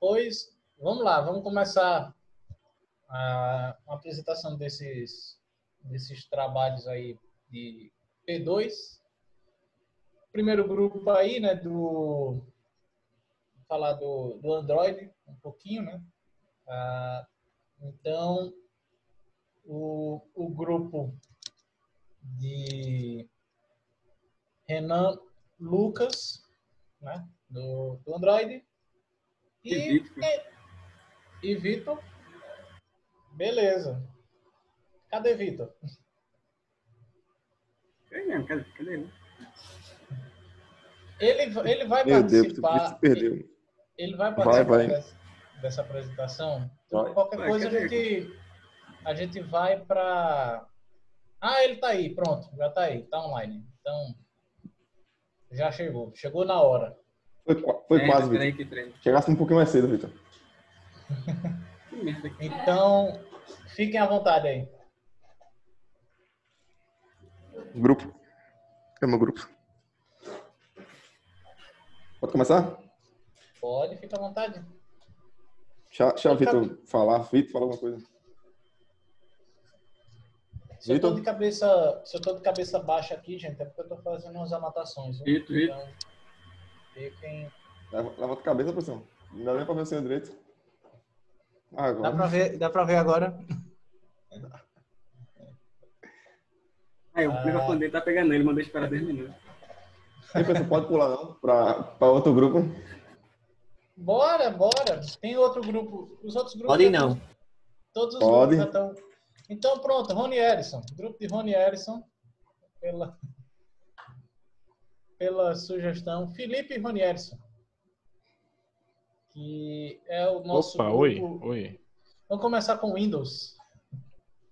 Pois, vamos lá, vamos começar uma apresentação desses trabalhos aí de P2. Primeiro grupo aí, né, vou falar do Android um pouquinho, né? Então, o grupo de Renan Lucas, né, do Android, e Vitor. Beleza. Cadê Vitor? Cadê ele? Ele vai Meu participar. Deus, tu se perdeu. Ele vai participar Vai. dessa apresentação. Então, Vai. qualquer coisa a gente vai para. Ele tá aí, pronto, já tá aí, tá online. Então, já chegou. Chegou na hora. Foi quase, Vitor. Chegasse um pouquinho mais cedo, Vitor. Então, fiquem à vontade aí. Grupo. É meu grupo. Pode começar? Pode, fica à vontade. Deixa o Vitor falar. Vitor, fala alguma coisa. Se eu tô de cabeça baixa aqui, gente, é porque eu tô fazendo umas anotações. Vitor. Então, fiquem... Leva a cabeça, professor. Não dá nem pra ver o senhor direito. Agora. Dá pra ver agora? O microfone dele tá pegando ele, mandou esperar 10 minutos. Tem pessoa pode pular não? Pra outro grupo? Bora. Tem outro grupo. Os outros grupos... Podem não. Todos os grupos já estão... Então, pronto. Rony Erison. Grupo de Rony Erison. Pela sugestão. Felipe Rony Erison. Que é o nosso grupo... Oi. Vamos começar com Windows.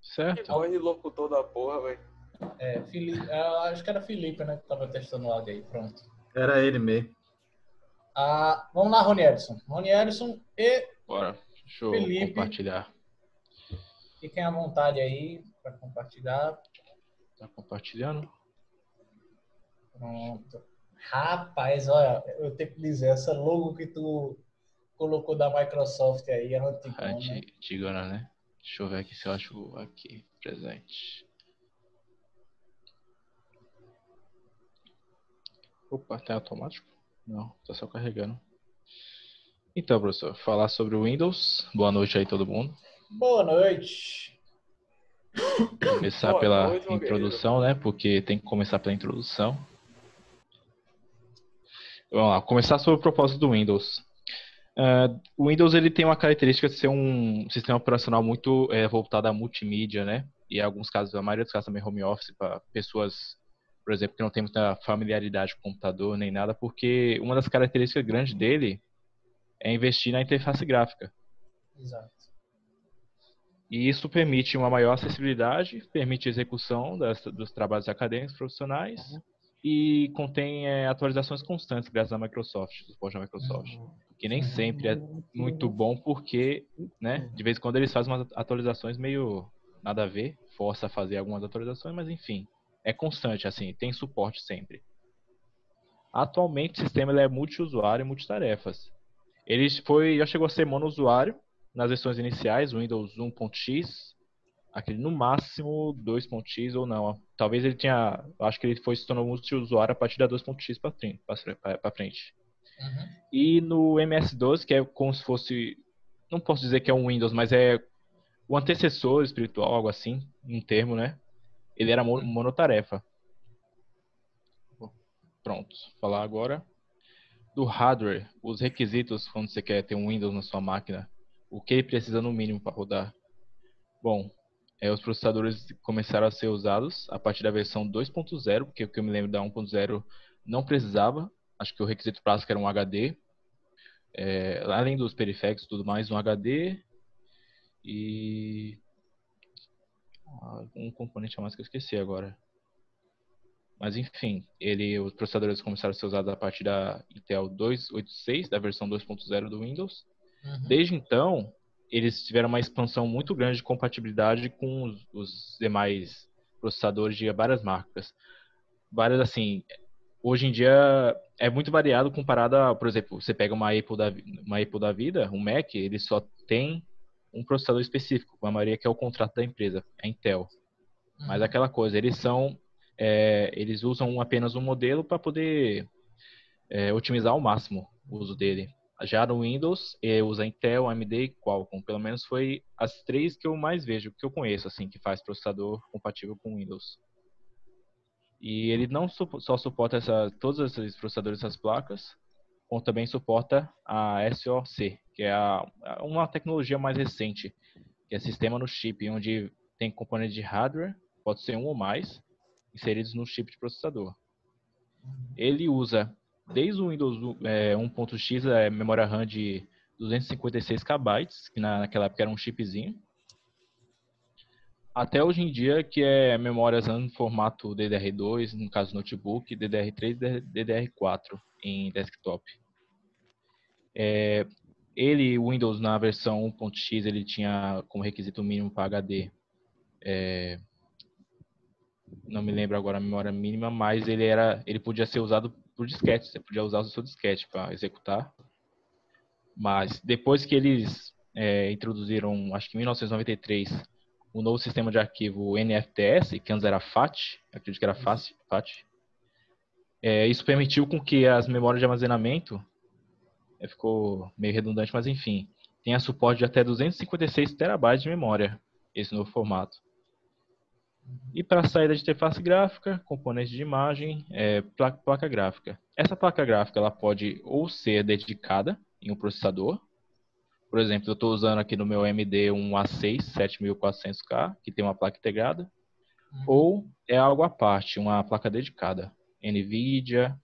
Certo. Que voz de locutor da porra, velho. Felipe, acho que era Felipe, né? Que tava testando o áudio aí. Pronto. Era ele mesmo. Vamos lá, Rony Erison. Rony Erison e Bora. Deixa eu Felipe. Compartilhar. Fiquem à vontade aí para compartilhar. Tá compartilhando? Pronto. Rapaz, olha, eu tenho que dizer, essa logo que tu colocou da Microsoft aí é antigona, né? Deixa eu ver aqui se eu acho aqui presente. Opa, tá automático? Não, tá só carregando. Então, professor, falar sobre o Windows. Boa noite aí, todo mundo. Boa noite. Começar pela introdução, né? Porque tem que começar pela introdução. Vamos lá, começar sobre o propósito do Windows. O Windows ele tem uma característica de ser um sistema operacional muito voltado à multimídia, né? E em alguns casos, a maioria dos casos também home office para pessoas, por exemplo, que não tem muita familiaridade com o computador nem nada, porque uma das características grandes dele é investir na interface gráfica. Exato. E isso permite uma maior acessibilidade, permite a execução dos trabalhos acadêmicos profissionais e contém atualizações constantes graças à Microsoft, do suporte da Microsoft. Que nem sempre é muito bom porque, né, de vez em quando eles fazem umas atualizações meio nada a ver, força a fazer algumas atualizações, mas enfim, é constante, assim, tem suporte sempre. Atualmente o sistema ele é multiusuário e multitarefas. Ele já chegou a ser monousuário nas versões iniciais, o Windows 1.x, aquele no máximo 2.x ou não. Talvez ele acho que ele se tornou multiusuário a partir da 2.x para frente. Uhum. E no MS-DOS, que é como se fosse, não posso dizer que é um Windows, mas é o antecessor espiritual, algo assim, um termo, né? Ele era monotarefa. Pronto, vou falar agora do hardware, os requisitos quando você quer ter um Windows na sua máquina, o que ele precisa no mínimo para rodar. Bom, os processadores começaram a ser usados a partir da versão 2.0, porque o que eu me lembro da 1.0 não precisava. Acho que o requisito básico era um HD. Além dos periféricos e tudo mais, um HD. E um componente a mais que eu esqueci agora. Mas enfim, os processadores começaram a ser usados a partir da Intel 286, da versão 2.0 do Windows. Uhum. Desde então, eles tiveram uma expansão muito grande de compatibilidade com os demais processadores de várias marcas. Várias, assim, hoje em dia é muito variado comparado a, por exemplo, você pega uma Apple da vida, um Mac, ele só tem um processador específico, com a maioria que é o contrato da empresa, a Intel. Mas aquela coisa, eles usam apenas um modelo para poder otimizar ao máximo o uso dele. Já no Windows, usa Intel, AMD e Qualcomm. Pelo menos foi as três que eu mais vejo, que eu conheço, assim, que faz processador compatível com Windows. E ele não só suporta todos esses processadores dessas placas, como também suporta a SoC, que é uma tecnologia mais recente, que é sistema no chip, onde tem componentes de hardware, pode ser um ou mais, inseridos no chip de processador. Ele usa desde o Windows 1.x, memória RAM de 256 KB, que naquela época era um chipzinho, até hoje em dia, que é memórias RAM no formato DDR2, no caso notebook, DDR3 e DDR4 em desktop. O Windows na versão 1.x, ele tinha como requisito mínimo para HD, não me lembro agora a memória mínima, mas ele podia ser usado por disquete, você podia usar o seu disquete para executar. Mas depois que eles introduziram, acho que em 1993, o novo sistema de arquivo NFTS, que antes era FAT, acredito que era FAT, isso permitiu com que as memórias de armazenamento, ficou meio redundante, mas enfim, tenha suporte de até 256 terabytes de memória, esse novo formato. E para a saída de interface gráfica, componentes de imagem, placa gráfica. Essa placa gráfica ela pode ou ser dedicada em um processador. Por exemplo, eu estou usando aqui no meu AMD um A6 7400K, que tem uma placa integrada. Ou é algo à parte, uma placa dedicada. NVIDIA,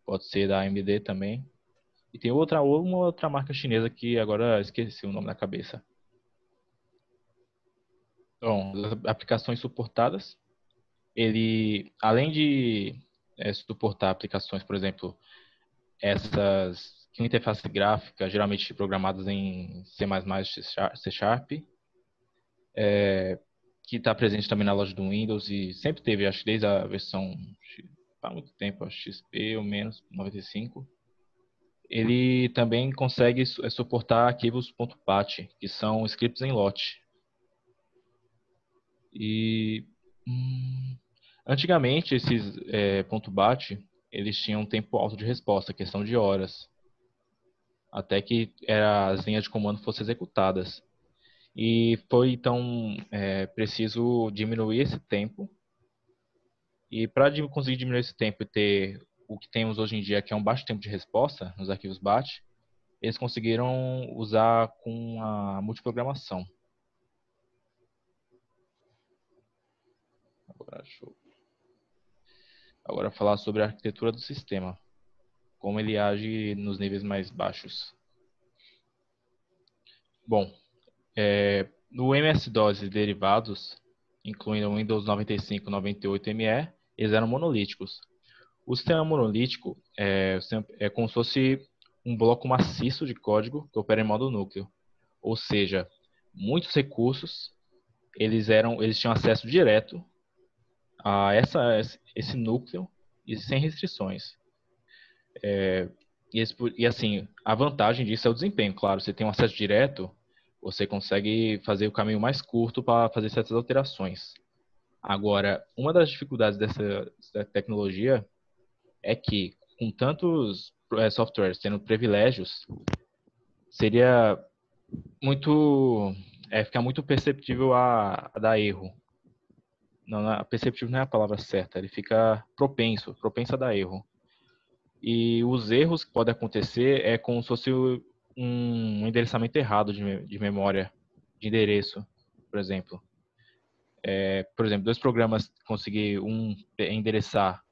pode ser da AMD também. E tem uma outra marca chinesa que agora esqueci o nome na cabeça. Bom, as aplicações suportadas. Ele, além de suportar aplicações, por exemplo, essas com interface gráfica, geralmente programadas em C++, C Sharp, que está presente também na loja do Windows e sempre teve, acho que desde a versão, há muito tempo, XP ou menos, 95. Ele também consegue suportar arquivos .bat, que são scripts em LOT. E antigamente esses .bat, eles tinham um tempo alto de resposta, questão de horas, até que as linhas de comando fossem executadas. E foi então preciso diminuir esse tempo. E para conseguir diminuir esse tempo e ter o que temos hoje em dia, que é um baixo tempo de resposta nos arquivos BAT, eles conseguiram usar com a multiprogramação. Agora falar sobre a arquitetura do sistema, como ele age nos níveis mais baixos. Bom, no MS-DOS e derivados, incluindo o Windows 95 e 98 ME, eles eram monolíticos. O sistema monolítico é como se fosse um bloco maciço de código que opera em modo núcleo. Ou seja, muitos recursos, eles tinham acesso direto a esse núcleo e sem restrições. E assim, a vantagem disso é o desempenho. Claro, você tem um acesso direto, você consegue fazer o caminho mais curto para fazer certas alterações. Agora, uma das dificuldades dessa tecnologia é que, com tantos softwares tendo privilégios, seria ficar muito perceptível a dar erro. Não, perceptível não é a palavra certa, ele fica propenso a dar erro. E os erros que podem acontecer é como se fosse um endereçamento errado de memória, de endereço, por exemplo. Por exemplo, dois programas conseguir endereçar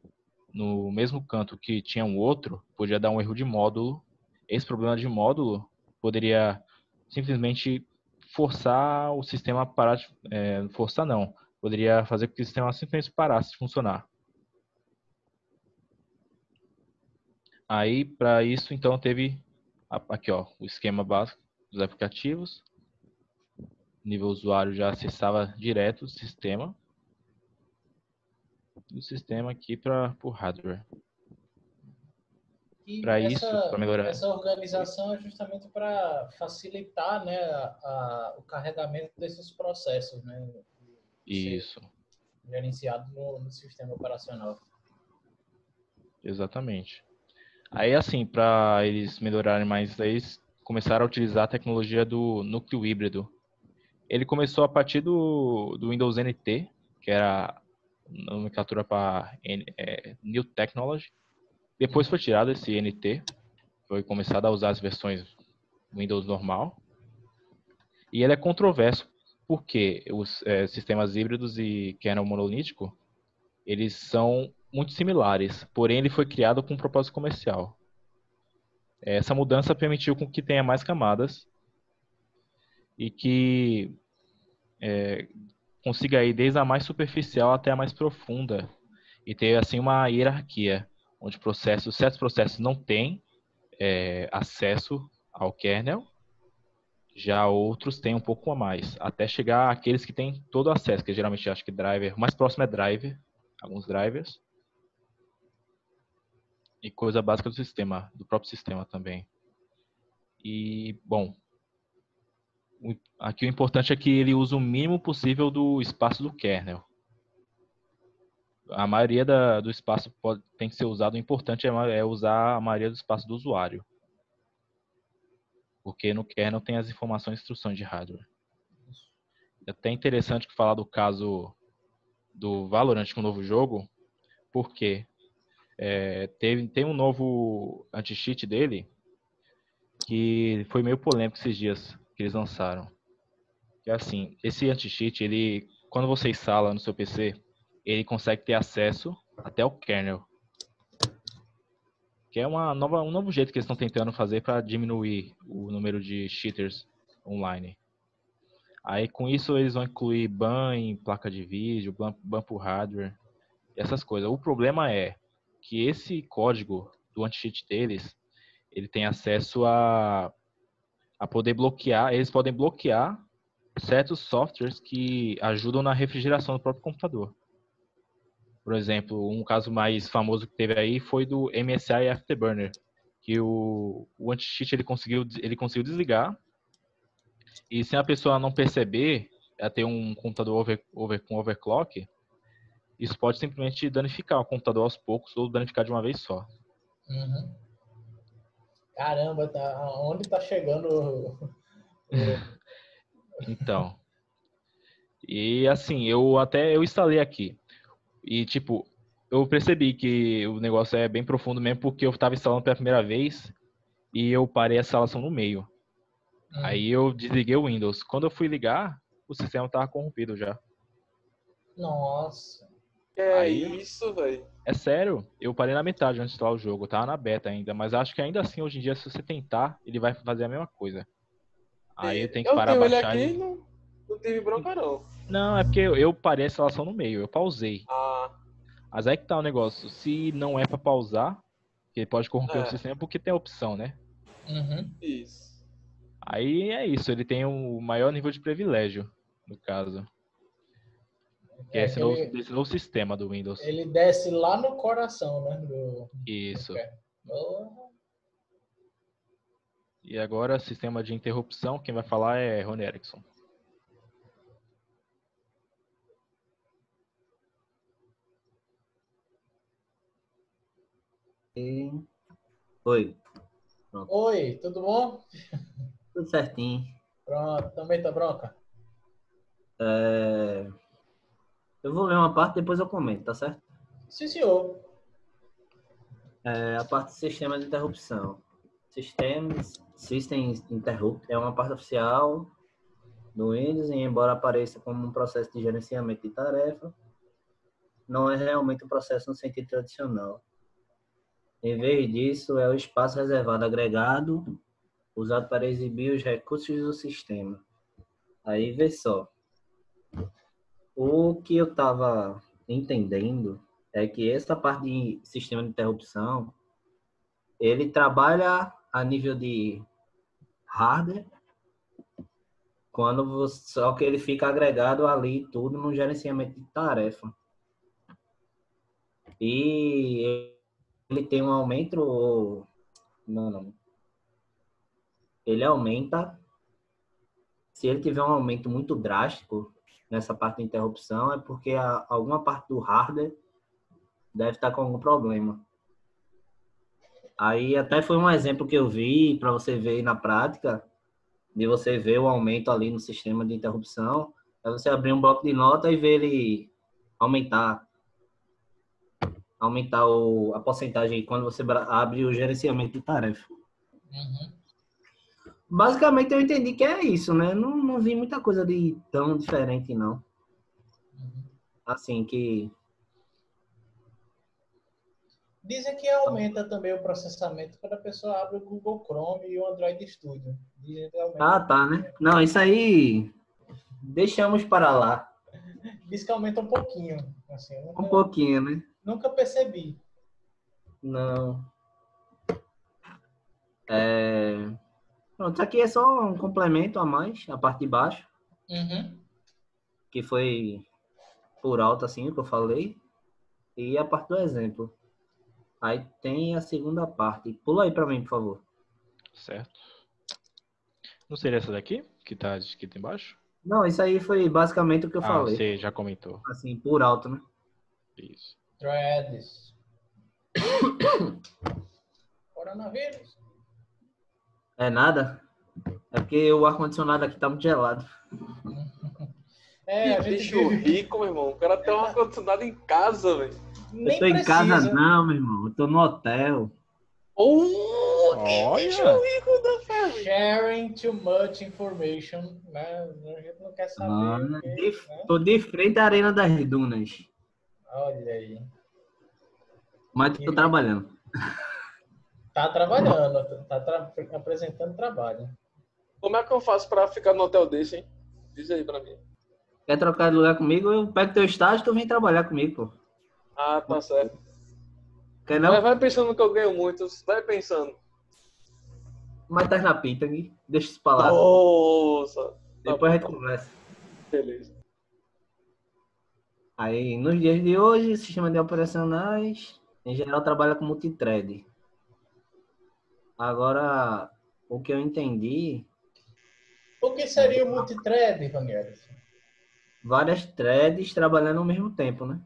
no mesmo canto que tinha um outro, podia dar um erro de módulo. Esse problema de módulo poderia simplesmente forçar o sistema a parar de... forçar não, poderia fazer com que o sistema simplesmente parasse de funcionar. Aí, para isso, então, teve aqui, ó, o esquema básico dos aplicativos. O nível usuário já acessava direto o sistema. E o sistema aqui para o hardware. E Para isso, para melhorar. essa organização é justamente para facilitar, né, o carregamento desses processos, né, Isso, gerenciado no sistema operacional. exatamente. Aí, assim, para eles melhorarem mais, eles começaram a utilizar a tecnologia do núcleo híbrido. Ele começou a partir do Windows NT, que era a nomenclatura para New Technology. Depois foi tirado esse NT, foi começado a usar as versões Windows normal. E ele é controverso, porque os sistemas híbridos e kernel monolítico, eles são muito similares, porém ele foi criado com um propósito comercial. Essa mudança permitiu com que tenha mais camadas e que consiga ir desde a mais superficial até a mais profunda e ter assim uma hierarquia, onde certos processos não têm acesso ao kernel, já outros têm um pouco a mais, até chegar àqueles que têm todo o acesso, que geralmente acho que driver, o mais próximo é driver, alguns drivers, e coisa básica do sistema, do próprio sistema também. E, bom, aqui o importante é que ele usa o mínimo possível do espaço do kernel. A maioria do espaço tem que ser usado, o importante é usar a maioria do espaço do usuário. Porque no kernel tem as informações e instruções de hardware. É até interessante falar do caso do Valorant com o novo jogo, porque tem um novo anti-cheat dele que foi meio polêmico esses dias que eles lançaram. Que é assim, esse anti-cheat, quando você instala no seu PC, ele consegue ter acesso até o kernel. Que é um novo jeito que eles estão tentando fazer para diminuir o número de cheaters online. Aí com isso eles vão incluir ban em placa de vídeo, ban por hardware, essas coisas. O problema é que esse código do anti-cheat deles, ele tem acesso a poder bloquear, eles podem bloquear certos softwares que ajudam na refrigeração do próprio computador. Por exemplo, um caso mais famoso que teve aí foi do MSI Afterburner, que o anti-cheat ele conseguiu desligar, e se a pessoa não perceber, ter um computador com overclock, isso pode simplesmente danificar o computador aos poucos ou danificar de uma vez só. Uhum. Caramba, onde tá chegando Então, e assim, eu instalei aqui. E tipo, eu percebi que o negócio é bem profundo mesmo porque eu estava instalando pela primeira vez e eu parei a instalação no meio. Aí eu desliguei o Windows. Quando eu fui ligar, o sistema estava corrompido já. Nossa. Aí, isso, velho? é sério, eu parei na metade antes de instalar o jogo. Tava na beta ainda, mas acho que ainda assim, hoje em dia, se você tentar, ele vai fazer a mesma coisa. Aí eu tenho que Eu parar, tenho ele baixar aqui e ele. não tive bronca, não. Não, é porque eu parei a instalação no meio, eu pausei. Ah, Mas aí que tá o negócio. Se não é pra pausar, que pode corromper o é. sistema porque tem a opção, né? Uhum. Isso. Aí é isso, ele tem o maior nível de privilégio, no caso. Que é É que desse novo sistema do Windows. ele desce lá no coração, né? Isso. Oh. E agora, sistema de interrupção, quem vai falar é Rony Erickson. Oi, Oi, tudo bom? tudo certinho. Pronto, também tá bronca? Eu vou ler uma parte, depois eu comento, tá certo? Sim, senhor. A parte do sistema de interrupção. System Interrupt é uma parte oficial do Windows e, embora apareça como um processo de gerenciamento de tarefa, não é realmente um processo no sentido tradicional. Em vez disso, é o espaço reservado agregado usado para exibir os recursos do sistema. Aí, vê só. O que eu estava entendendo é que essa parte de sistema de interrupção, ele trabalha a nível de hardware, só que ele fica agregado ali tudo no gerenciamento de tarefa. E ele tem um aumento Não. Ele aumenta. Se ele tiver um aumento muito drástico nessa parte de interrupção, é porque alguma parte do hardware deve estar com algum problema. Aí até foi um exemplo que eu vi para você ver aí na prática, de você ver o aumento ali no sistema de interrupção. É você abrir um bloco de nota e ver ele aumentar a porcentagem quando você abre o gerenciamento de tarefa. Uhum. Basicamente eu entendi que é isso, né? Não vi muita coisa de tão diferente, não. Assim que... Dizem que aumenta também o processamento quando a pessoa abre o Google Chrome e o Android Studio. Dizem que aumenta. Ah, tá, né? Não, isso aí deixamos para lá. Diz que aumenta um pouquinho. Assim, eu Um pouquinho, né? nunca percebi. Não. Pronto, isso aqui é só um complemento a mais, a parte de baixo, Uhum. que foi por alto, assim, o que eu falei, e a parte do exemplo. Aí tem a segunda parte. Pula aí para mim, por favor. Certo. Não seria essa daqui, que tá escrito embaixo? Não, isso aí foi basicamente o que eu falei. Você já comentou. Assim, por alto, né? Isso. Threads. Coronavírus. É nada? É porque o ar-condicionado aqui tá muito gelado. É, a Que gente bicho vive... rico, meu irmão. O cara tem um ar-condicionado em casa, velho. Nem Eu tô em precisa. casa não, meu irmão. Eu tô no hotel. Que bicho Olha! rico da família. Sharing too much information, né? A gente não quer saber. Ah, o que, né? tô de frente à Arena das Dunas. Olha aí. Mas tô trabalhando. Tá trabalhando, tá apresentando trabalho. Como é que eu faço pra ficar no hotel desse, hein? Diz aí pra mim. Quer trocar de lugar comigo? Eu pego teu estágio e tu vem trabalhar comigo, pô. Ah, tá certo. Quer não? Mas vai pensando que eu ganho muito. Vai pensando. Mas tá na pinta aqui. Deixa isso pra lá. Nossa. Depois a gente conversa. Beleza. Aí, nos dias de hoje, sistema de operacionais, em geral, trabalha com multithread. Agora, o que eu entendi, O que seria o multithread, Vangelis? várias threads trabalhando ao mesmo tempo, né?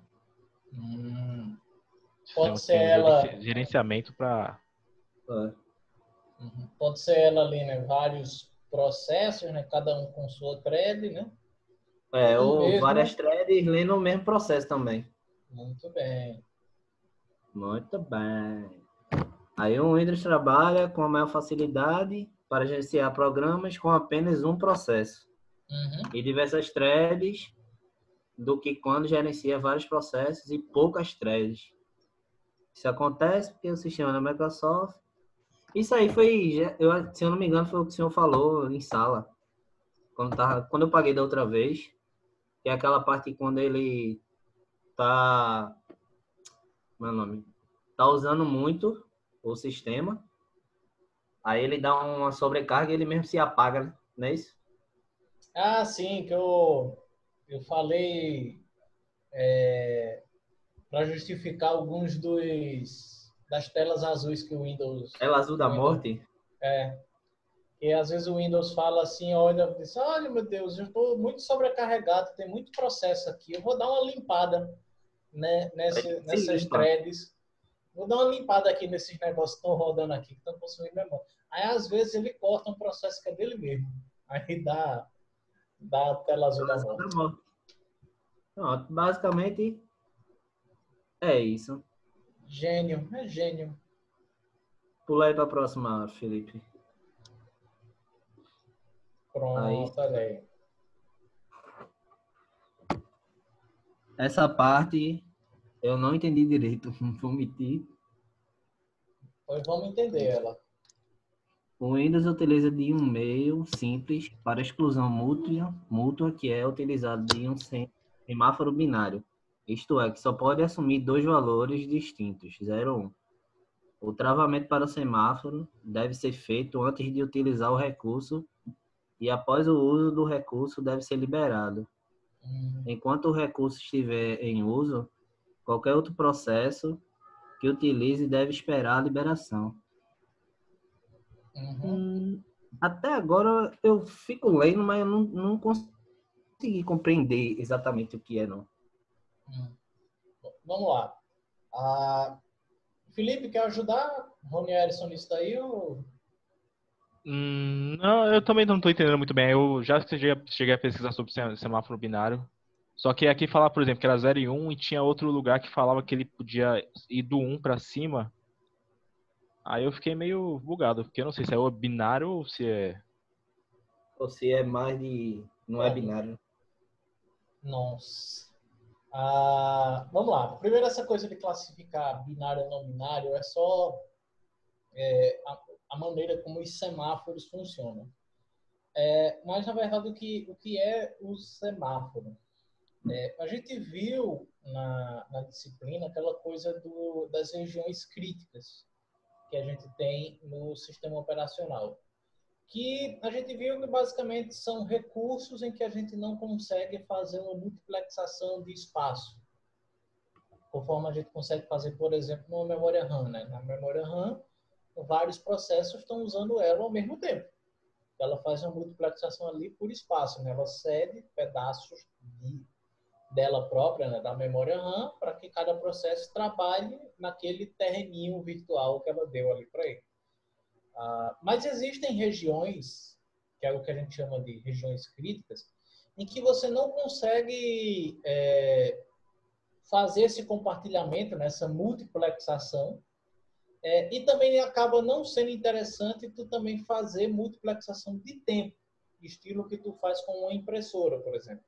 Pode Tem ser ela... gerenciamento para... É. Pode ser ela ali, né? Vários processos, né? Cada um com sua thread, né? É, Tudo ou mesmo. várias threads lendo o mesmo processo também. Muito bem. Muito bem. Aí o Windows trabalha com a maior facilidade para gerenciar programas com apenas um processo. Uhum. E diversas threads do que quando gerencia vários processos e poucas threads. Isso acontece porque o sistema da Microsoft... Isso aí foi, se eu não me engano, foi o que o senhor falou em sala. Quando eu paguei da outra vez, que é aquela parte quando ele tá... Meu nome? Tá usando muito o sistema. Aí ele dá uma sobrecarga e ele mesmo se apaga, né? Não é isso? Ah, sim, que eu falei para justificar alguns das telas azuis que o Windows... Ela azul da morte? E às vezes o Windows fala assim, olha meu Deus, eu estou muito sobrecarregado, tem muito processo aqui, eu vou dar uma limpada, né, nessas threads. Vou dar uma limpada aqui nesses negócios que estão rodando aqui, que estão consumindo memória. Aí, às vezes, ele corta um processo que é dele mesmo. Aí dá a tela azul da morte. Pronto, basicamente é isso. Gênio, é gênio. Pula aí para a próxima, Felipe. Pronto, olha aí. Essa parte eu não entendi direito, vou mentir. Pois vamos entender ela. O Windows utiliza de um meio simples para exclusão mútua que é utilizado de um semáforo binário. Isto é, que só pode assumir dois valores distintos, 0 ou 1. O travamento para o semáforo deve ser feito antes de utilizar o recurso e após o uso do recurso deve ser liberado. Enquanto o recurso estiver em uso, qualquer outro processo que utilize deve esperar a liberação. Até agora eu fico lendo, mas eu não consegui compreender exatamente o que é, não. Vamos lá. Felipe, quer ajudar? Rony Erison nisso daí? Ou... Não, eu também não estou entendendo muito bem. Eu já cheguei a pesquisar sobre semáforo binário. Só que aqui falava, por exemplo, que era 0 e 1 e tinha outro lugar que falava que ele podia ir do 1 para cima. Aí eu fiquei meio bugado, porque eu não sei se é o binário ou se é... Ou se é mais de... Não é binário. Nossa. Vamos lá. Primeiro, essa coisa de classificar binário ou não binário é só a maneira como os semáforos funcionam. Mas, na verdade, o que é o semáforo? A gente viu na disciplina aquela coisa das regiões críticas que a gente tem no sistema operacional. Que a gente viu que basicamente são recursos em que a gente não consegue fazer uma multiplexação de espaço, conforme a gente consegue fazer, por exemplo, numa memória RAM. Né? Na memória RAM, vários processos estão usando ela ao mesmo tempo. Ela faz uma multiplexação ali por espaço, né? Ela cede pedaços dela própria, né, da memória RAM, para que cada processo trabalhe naquele terreninho virtual que ela deu ali para ele. Mas existem regiões, que é o que a gente chama de regiões críticas, em que você não consegue fazer esse compartilhamento, né, essa multiplexação, e também acaba não sendo interessante tu também fazer multiplexação de tempo, estilo que tu faz com uma impressora, por exemplo.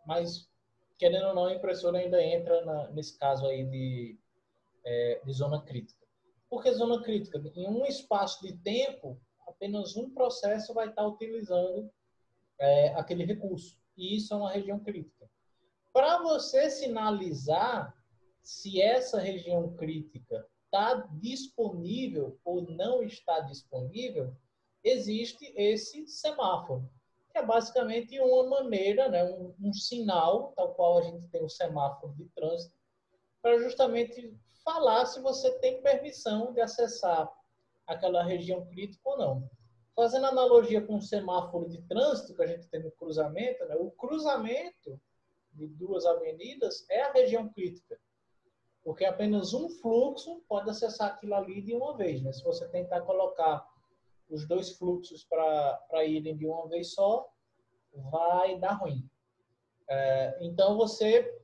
Mas, querendo ou não, a impressora ainda entra nesse caso aí de zona crítica. Por que zona crítica? Em um espaço de tempo, apenas um processo vai estar utilizando aquele recurso. E isso é uma região crítica. Para você sinalizar se essa região crítica está disponível ou não está disponível, existe esse semáforo, que é basicamente uma maneira, né, um sinal, tal qual a gente tem o semáforo de trânsito, para justamente falar se você tem permissão de acessar aquela região crítica ou não. Fazendo analogia com o semáforo de trânsito que a gente tem no cruzamento, né, o cruzamento de duas avenidas é a região crítica, porque apenas um fluxo pode acessar aquilo ali de uma vez. Né? Se você tentar colocar os dois fluxos para irem de uma vez só, vai dar ruim. Então, você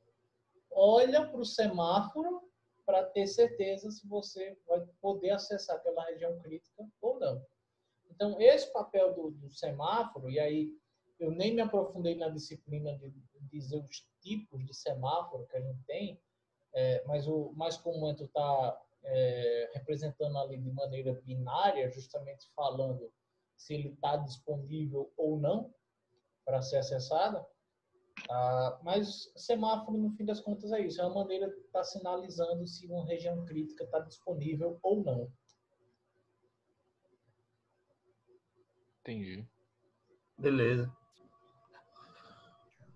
olha para o semáforo para ter certeza se você vai poder acessar aquela região crítica ou não. Então, esse papel do semáforo, e aí eu nem me aprofundei na disciplina de dizer os tipos de semáforo que a gente tem, mas o mais comum é tu estar representando ali de maneira binária, justamente falando se ele está disponível ou não para ser acessado. Mas semáforo, no fim das contas, é isso. É uma maneira de estar sinalizando se uma região crítica está disponível ou não. Entendi. Beleza.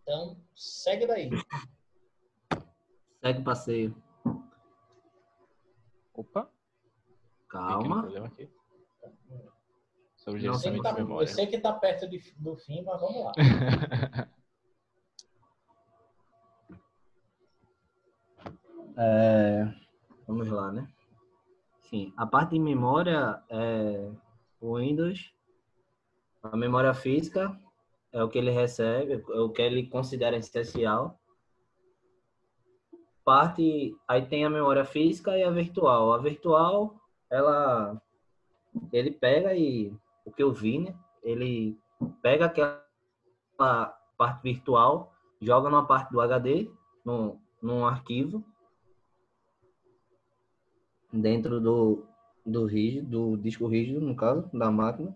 Então, segue daí. Segue o passeio. Opa. Calma. Pequeno problema aqui. Sobre Eu sei gerenciamento de memória. que está perto do fim, mas vamos lá. Vamos lá, né? Sim, a parte de memória é o Windows. A memória física é o que ele recebe, é o que ele considera essencial. Aí tem a memória física e a virtual. A virtual, ele pega o que eu vi, né? Ele pega aquela parte virtual, joga numa parte do HD, num arquivo, dentro do disco rígido, no caso, da máquina.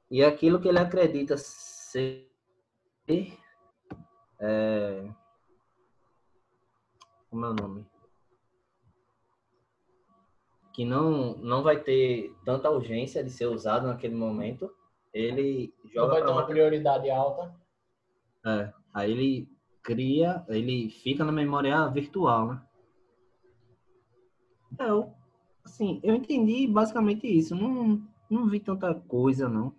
E aquilo que ele acredita ser como é o nome? Que não vai ter tanta urgência de ser usado naquele momento, ele joga não vai para ter uma prioridade alta. Aí ele fica na memória virtual, né? Assim, eu entendi basicamente isso. Não vi tanta coisa, não.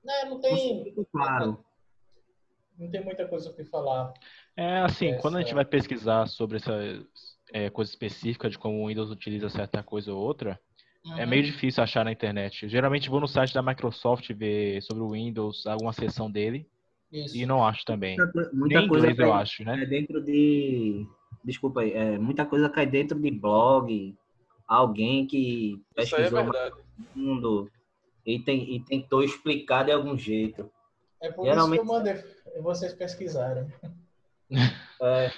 Não, Não sei, ficou claro. não tem muita coisa o que falar. É assim, quando a gente Essa... vai pesquisar sobre essa coisa específica de como o Windows utiliza certa coisa ou outra, é meio difícil achar na internet. Geralmente vou no site da Microsoft ver sobre o Windows, alguma seção dele, e Isso. não acho também. Muita Nem em coisa inglês eu cai acho, né? dentro de... Desculpa aí. Muita coisa cai dentro de blog. Alguém que Isso aí é pesquisou mais verdade. a fundo e tentou explicar de algum jeito. É por isso que eu Geralmente, mandei vocês pesquisarem. é,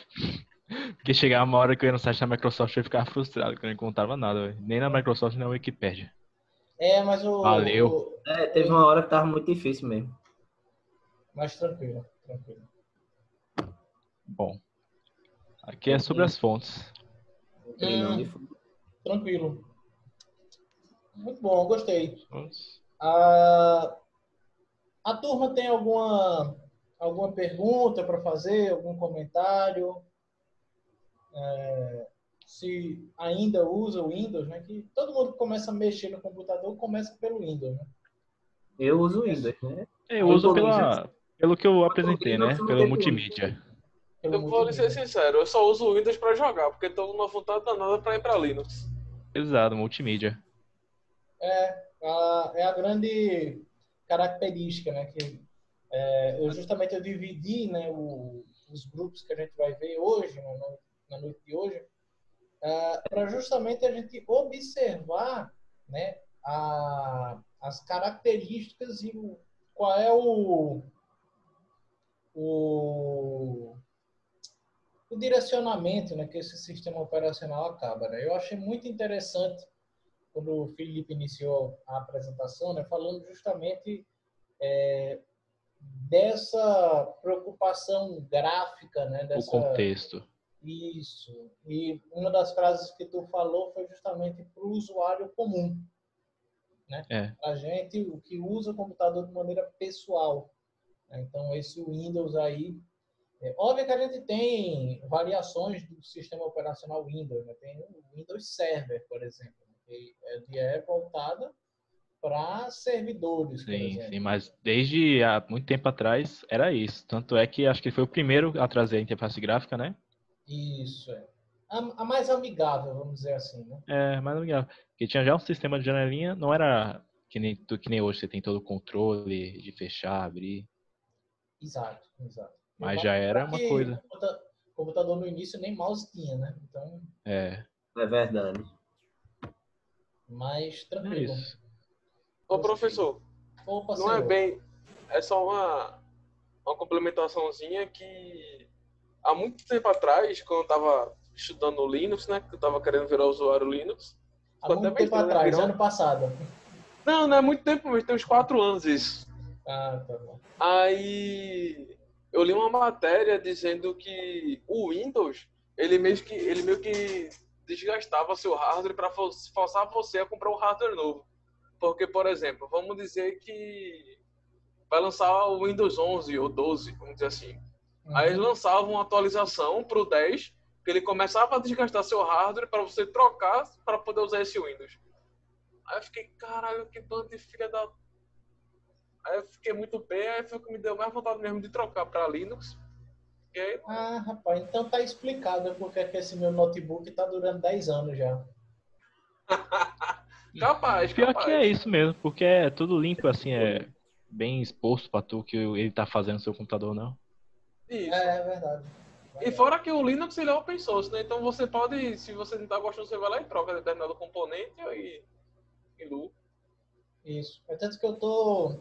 Porque chegava uma hora que eu ia no site da Microsoft e eu ficava frustrado, que eu não encontrava nada, véio. Nem na Microsoft, nem na Wikipédia. Mas Valeu. teve uma hora que tava muito difícil mesmo. mais tranquilo, tranquilo. Bom, aqui é sobre as fontes. Entrei não, de fundo. Tranquilo. Muito bom, gostei. Fontes. A turma tem alguma pergunta para fazer, algum comentário? Se ainda usa o Windows, né? Que todo mundo que começa a mexer no computador começa pelo Windows, né? Eu uso Windows, né? Eu uso pelo que eu Quanto apresentei, Linux, né? não Pelo tem problema. multimídia. Pelo Eu vou lhe ser multimídia. sincero, eu só uso o Windows pra jogar, porque tô numa vontade danada pra ir pra Linux. Exato, multimídia. É a grande característica, né? Que eu dividi, né, os grupos que a gente vai ver hoje, na noite de hoje, para justamente a gente observar, né, as características e qual é o direcionamento, né, que esse sistema operacional acaba. Né? Eu achei muito interessante quando o Felipe iniciou a apresentação, né, falando justamente dessa preocupação gráfica, né, O contexto. Isso. E uma das frases que tu falou foi justamente para o usuário comum, né? A gente, o que usa o computador de maneira pessoal. Né? Então, esse Windows aí... óbvio que a gente tem variações do sistema operacional Windows. Né? Tem o Windows Server, por exemplo, que é voltada para servidores, por exemplo. Sim, mas desde há muito tempo atrás era isso. Tanto é que acho que foi o primeiro a trazer a interface gráfica, né? Isso, a mais amigável, vamos dizer assim, né? Mais amigável. Porque tinha já um sistema de janelinha, não era que nem hoje, você tem todo o controle de fechar, abrir. Exato. Mas já era uma coisa. Computador no início nem mouse tinha, né? Então... É verdade. Mais tranquilo. É isso. Ô, professor, Opa, não é senhor. bem... É só uma complementaçãozinha que... Há muito tempo atrás, quando eu tava estudando Linux, né? Que eu tava querendo virar usuário Linux. Há muito tempo atrás, ano passado. Não é muito tempo, mas tem uns 4 anos isso. Ah, tá bom. Aí eu li uma matéria dizendo que o Windows, ele meio que desgastava seu hardware para forçar você a comprar um hardware novo. Porque, por exemplo, vamos dizer que vai lançar o Windows 11 ou 12, vamos dizer assim. Aí eles lançavam uma atualização para o 10, que ele começava a desgastar seu hardware para você trocar para poder usar esse Windows. Aí eu fiquei, caralho, que bando de filha da... Aí eu fiquei muito bem, aí foi o que me deu mais vontade mesmo de trocar para Linux. E aí... rapaz, então tá explicado porque que esse meu notebook tá durando 10 anos já. Capaz. Pior que é isso mesmo, porque é tudo limpo, assim, é bem exposto pra tu que ele tá fazendo no seu computador, não. Isso. É verdade. E fora que o Linux ele é open source, né? Então você pode, se você não tá gostando, você vai lá e troca determinado componente e lu. Isso. É tanto que eu tô...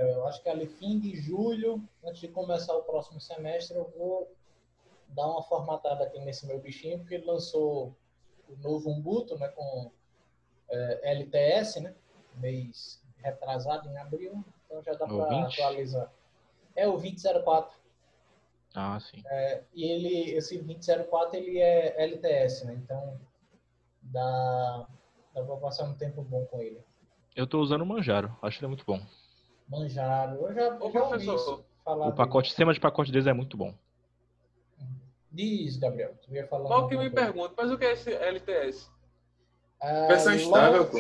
eu acho que ali fim de julho, antes de começar o próximo semestre, eu vou dar uma formatada aqui nesse meu bichinho, porque ele lançou o novo Ubuntu, né, com LTS, né, mês retrasado em abril, então já dá para atualizar. É o 2004. Ah, sim. E esse 2004 ele é LTS, né, então dá para passar um tempo bom com ele. Eu tô usando o Manjaro, acho ele muito bom. Manjaro, eu já ouvi isso falar O sistema de pacote deles é muito bom. Diz, Gabriel. Tu ia falar Mal que alguma me coisa. pergunta, mas o que é esse LTS? Versão estável, pô.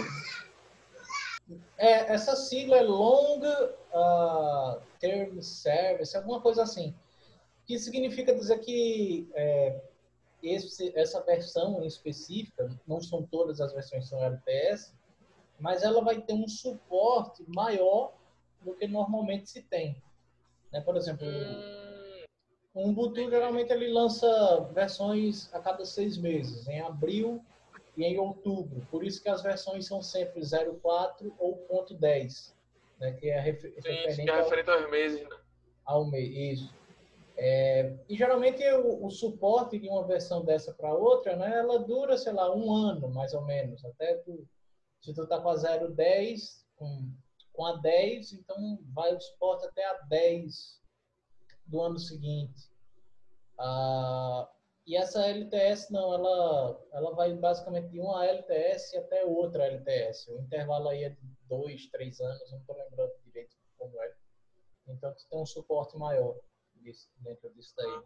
Essa sigla é Long Term Service, alguma coisa assim. Que significa dizer que essa versão em específica, não são todas as versões que são LTS, mas ela vai ter um suporte maior do que normalmente se tem. Né? Por exemplo, o Ubuntu geralmente ele lança versões a cada 6 meses, em abril e em outubro. Por isso que as versões são sempre 0.4 ou 0.10, né? Que é Sim, que referente é referente aos meses, né? ao mês. Isso. E geralmente o suporte de uma versão dessa para outra, né, ela dura, sei lá, 1 ano, mais ou menos. Até se tu tá com a 0.10, com a 10, então vai o suporte até a 10 do ano seguinte. E essa LTS, não, ela vai basicamente de uma LTS até outra LTS. O intervalo aí é de 2, 3 anos, eu não estou lembrando direito como é. Então, tu tem um suporte maior dentro disso daí.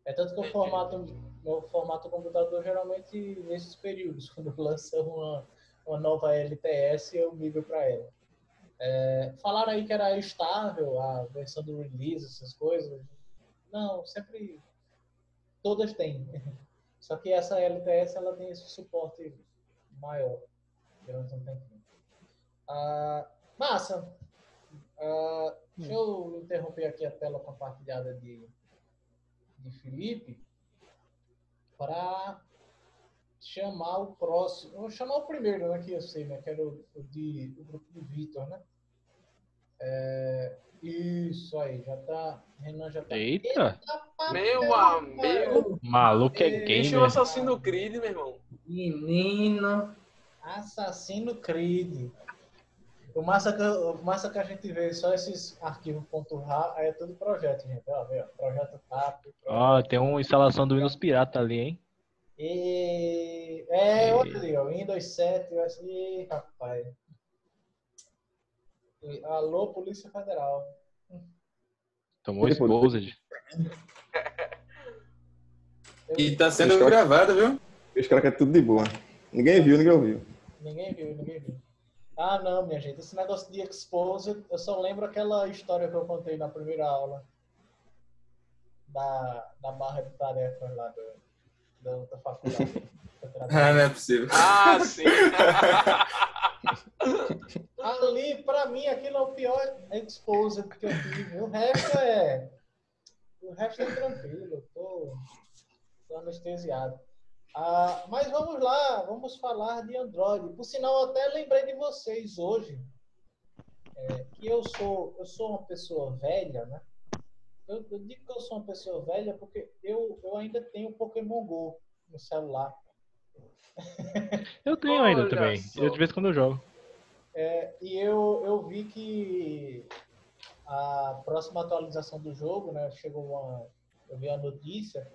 É tanto que meu formato computador, geralmente, nesses períodos, quando lança uma nova LTS, eu migro para ela. Falaram aí que era estável, a versão do release, essas coisas. Não, sempre... Todas têm. Só que essa LTS, ela tem esse suporte maior. Durante um tempinho. Massa! Deixa eu interromper aqui a tela compartilhada de Felipe para chamar o próximo. Vou chamar o primeiro, né, que eu sei, né, que era o grupo do Vitor, né? Isso aí, já tá. Renan já tá. Eita! Meu amigo. Maluco é Deixa o gamer. Assassino Creed, meu irmão. Menino. Assassino Creed. O massa que a gente vê só esses arquivos .rar, aí é tudo projeto, gente. Ó, projeto TAP. Ó, tem uma instalação do Windows Pirata ali, hein? Olha ali, ó, Windows 7, rapaz. Alô, Polícia Federal. Tomou exposed. E tá sendo gravado, viu? Os caras querem tudo de boa. Ninguém viu, ninguém ouviu. Ninguém viu. Não, minha gente, esse negócio de exposed, eu só lembro aquela história que eu contei na primeira aula da barra de tarefas lá da faculdade. Não é possível. Sim. Ali, pra mim, aquilo é o pior exposed que eu tive. O resto é tranquilo, eu tô anestesiado. Mas vamos lá, vamos falar de Android. Por sinal, eu até lembrei de vocês hoje, que eu sou uma pessoa velha, né? Eu digo que eu sou uma pessoa velha porque eu ainda tenho Pokémon Go no celular. Eu tenho ainda Olha também. só. Eu de vez em quando eu jogo. E eu vi que a próxima atualização do jogo, né? Eu vi a notícia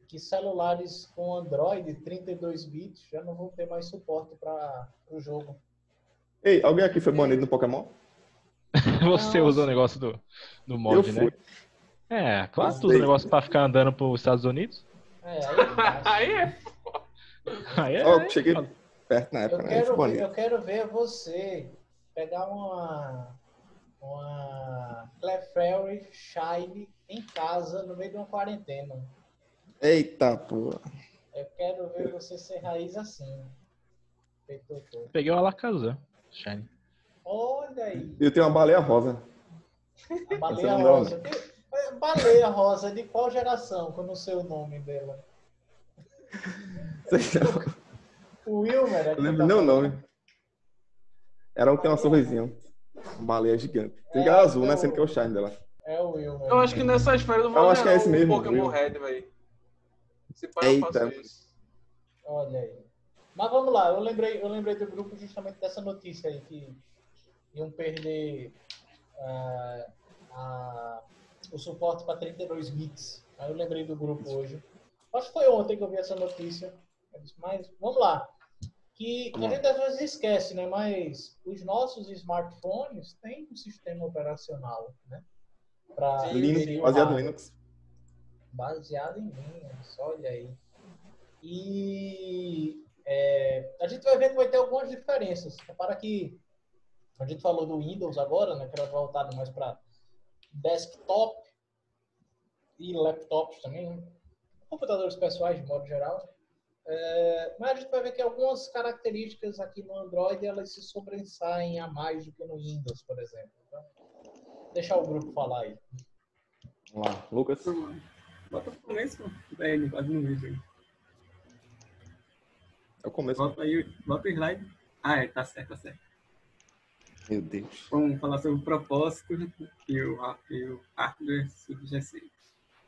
que celulares com Android 32 bits já não vão ter mais suporte para o jogo. Ei, alguém aqui foi banido no Pokémon? Você Não, usa o negócio do mod, Eu né? fui. Claro que tu usa o negócio pra ficar andando pros Estados Unidos. Aí é. Aí Eu cheguei perto na época, né? Eu fui banido. Eu quero ver você pegar uma Clefairy Shine em casa no meio de uma quarentena. Eita, pô. Eu quero ver você ser raiz assim. Feito todo. Peguei o Alakazam. Shine. Olha aí. Eu tenho uma baleia rosa. A baleia Essa não dá, rosa. Baleia rosa, de qual geração? Que eu não sei o nome dela. O Wilmer. Eu lembro nem o nome. Era um que tem uma sorrisinha. Uma baleia gigante. Tem que é azul, né? Sendo que é o shine dela. É o Wilmer. Eu acho que nessas férias eu vou Eu acho que é esse mesmo, Pokémon viu? Red, velho. Se pai eu faço Eita. isso. Olha aí. Mas vamos lá, eu lembrei do grupo justamente dessa notícia aí, que iam perder o suporte para 32 bits. Aí eu lembrei do grupo hoje. Acho que foi ontem que eu vi essa notícia. Mas vamos lá. Que a gente às vezes esquece, né? Mas os nossos smartphones têm um sistema operacional, né? Para Linux, baseado em Linux. Baseado em Linux, olha aí. E a gente vai ver que vai ter algumas diferenças. Repara que a gente falou do Windows agora, né, que era voltado mais para desktop e laptops também, né? Computadores pessoais de modo geral. Mas a gente vai ver que algumas características aqui no Android elas se sobressaem a mais do que no Windows, por exemplo. Então, deixar o grupo falar aí. Vamos lá, Lucas. Bota o começo, velho, quase no vídeo aí. É o começo. Bota o slide. Ah, tá certo, tá certo. Meu Deus. Vamos falar sobre o propósito e o hardware subjacente.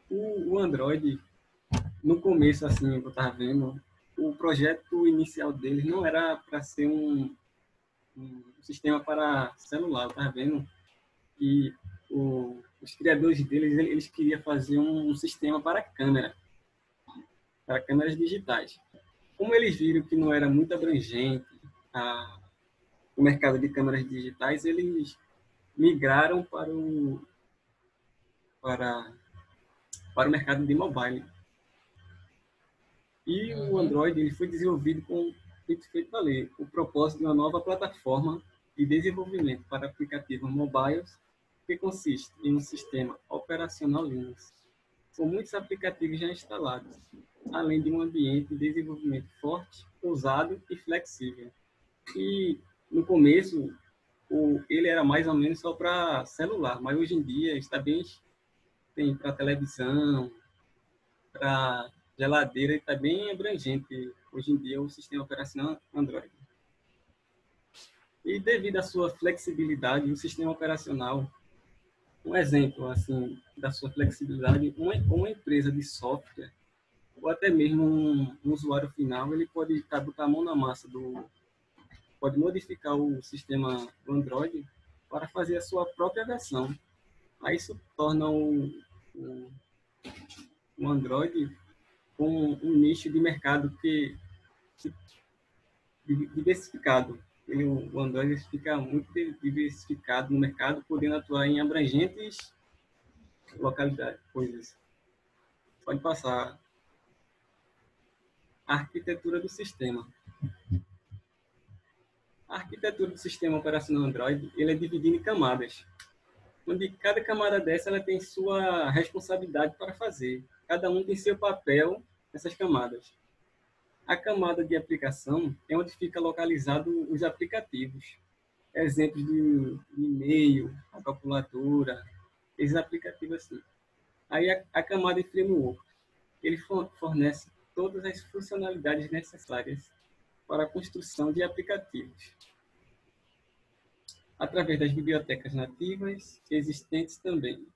O Android, no começo, assim, eu estava vendo, o projeto inicial deles não era para ser um sistema para celular. Eu estava vendo que os criadores deles, eles queriam fazer um sistema para câmeras digitais. Como eles viram que não era muito abrangente o mercado de câmeras digitais, eles migraram para o mercado de mobile. E o Android ele foi desenvolvido com feito valer o propósito de uma nova plataforma de desenvolvimento para aplicativos mobiles que consiste em um sistema operacional Linux, com muitos aplicativos já instalados, além de um ambiente de desenvolvimento forte, ousado e flexível. E no começo ele era mais ou menos só para celular, mas hoje em dia está bem tem para televisão, para geladeira, e está bem abrangente hoje em dia o sistema operacional Android. E devido à sua flexibilidade, o sistema operacional, um exemplo assim da sua flexibilidade, uma empresa de software ou até mesmo um usuário final, ele pode botar a mão na massa pode modificar o sistema do Android para fazer a sua própria versão. Aí isso torna o Android com um nicho de mercado diversificado. O Android fica muito diversificado no mercado, podendo atuar em abrangentes localidades, coisas. Pode passar. A arquitetura do sistema. A arquitetura do sistema operacional Android ele é dividida em camadas, onde cada camada dessa ela tem sua responsabilidade para fazer. Cada um tem seu papel nessas camadas. A camada de aplicação é onde fica localizado os aplicativos. Exemplos de e-mail, a calculadora, esses aplicativos assim. Aí a camada de framework, ele fornece todas as funcionalidades necessárias para a construção de aplicativos, através das bibliotecas nativas existentes também.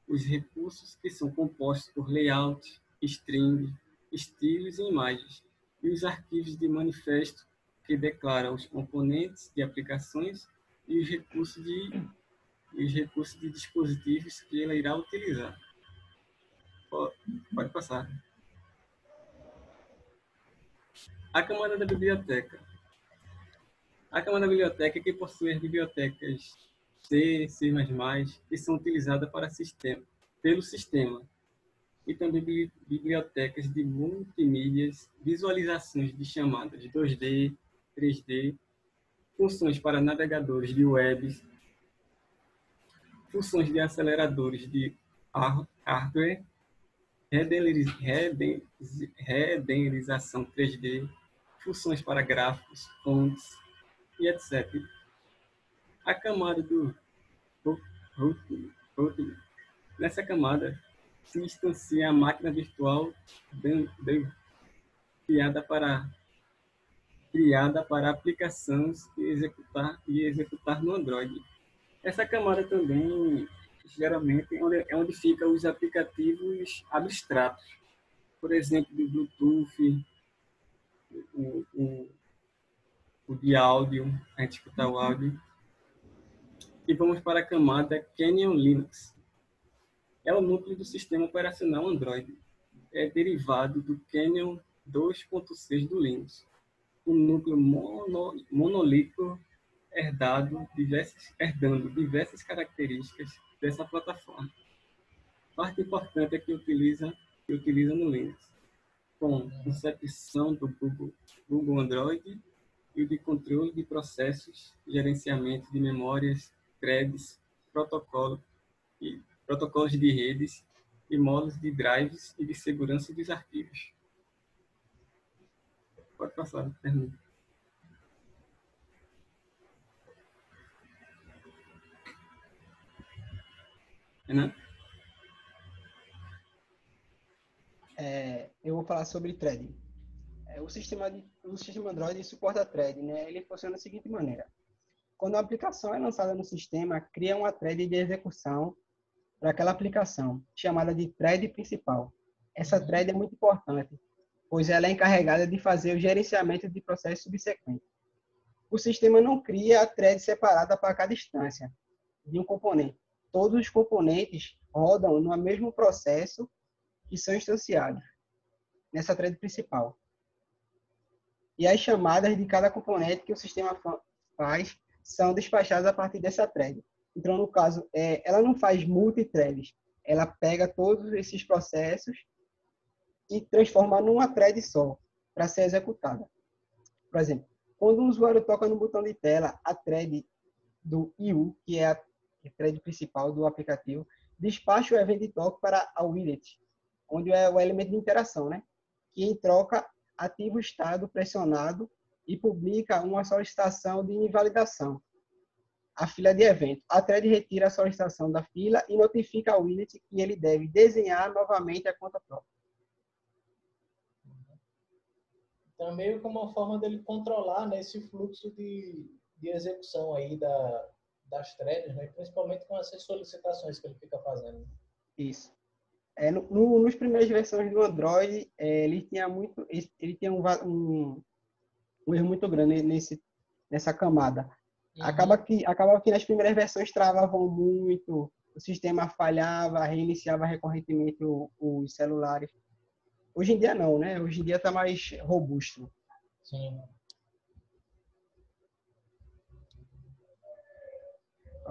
Os recursos que são compostos por layout, string, estilos e imagens, e os arquivos de manifesto que declaram os componentes de aplicações e os recursos de dispositivos que ela irá utilizar. Pode passar. A camada da biblioteca. A camada da biblioteca é que possui as bibliotecas C, C++, que são utilizadas pelo sistema. E também bibliotecas de multimídias, visualizações de chamadas 2D, 3D, funções para navegadores de webs, funções de aceleradores de hardware, renderização 3D, funções para gráficos, fontes e etc. A camada do routing. Nessa camada se instancia a máquina virtual criada para aplicações e executar no Android. Essa camada também, geralmente, é onde ficam os aplicativos abstratos. Por exemplo, do Bluetooth, o de áudio, a gente escutar o áudio. E vamos para a camada Canyon Linux. É o núcleo do sistema operacional Android. É derivado do Canyon 2.6 do Linux. Um núcleo monolítico herdando diversas características dessa plataforma. Parte importante é que utiliza que utiliza no Linux, com concepção do Google Android e o de controle de processos, gerenciamento de memórias, threads, protocolos de redes e modos de drives e de segurança dos arquivos. Pode passar, termina. Renan? Eu vou falar sobre threading. O sistema Android suporta thread, né? Ele funciona da seguinte maneira. Quando a aplicação é lançada no sistema, cria uma thread de execução para aquela aplicação, chamada de thread principal. Essa thread é muito importante, pois ela é encarregada de fazer o gerenciamento de processos subsequentes. O sistema não cria a thread separada para cada instância de um componente. Todos os componentes rodam no mesmo processo que são instanciados nessa thread principal. E as chamadas de cada componente que o sistema faz são despachadas a partir dessa thread. Então, no caso, ela não faz multithreads. Ela pega todos esses processos e transforma numa thread só, para ser executada. Por exemplo, quando um usuário toca no botão de tela, a thread do IU, que é a thread principal do aplicativo, despacha o evento de toque para a widget, onde é o elemento de interação, né? Que, em troca, ativa o estado pressionado e publica uma solicitação de invalidação, a fila de evento. A thread retira a solicitação da fila e notifica ao widget que ele deve desenhar novamente a conta própria. Então, meio como uma forma dele controlar, né, esse fluxo de execução aí das threads, né, principalmente com essas solicitações que ele fica fazendo. Isso. Nos primeiras versões do Android, ele tinha um erro muito grande nessa camada. Uhum. Acaba que nas primeiras versões travavam muito, o sistema falhava, reiniciava recorrentemente os celulares. Hoje em dia não, né? Hoje em dia está mais robusto. Sim.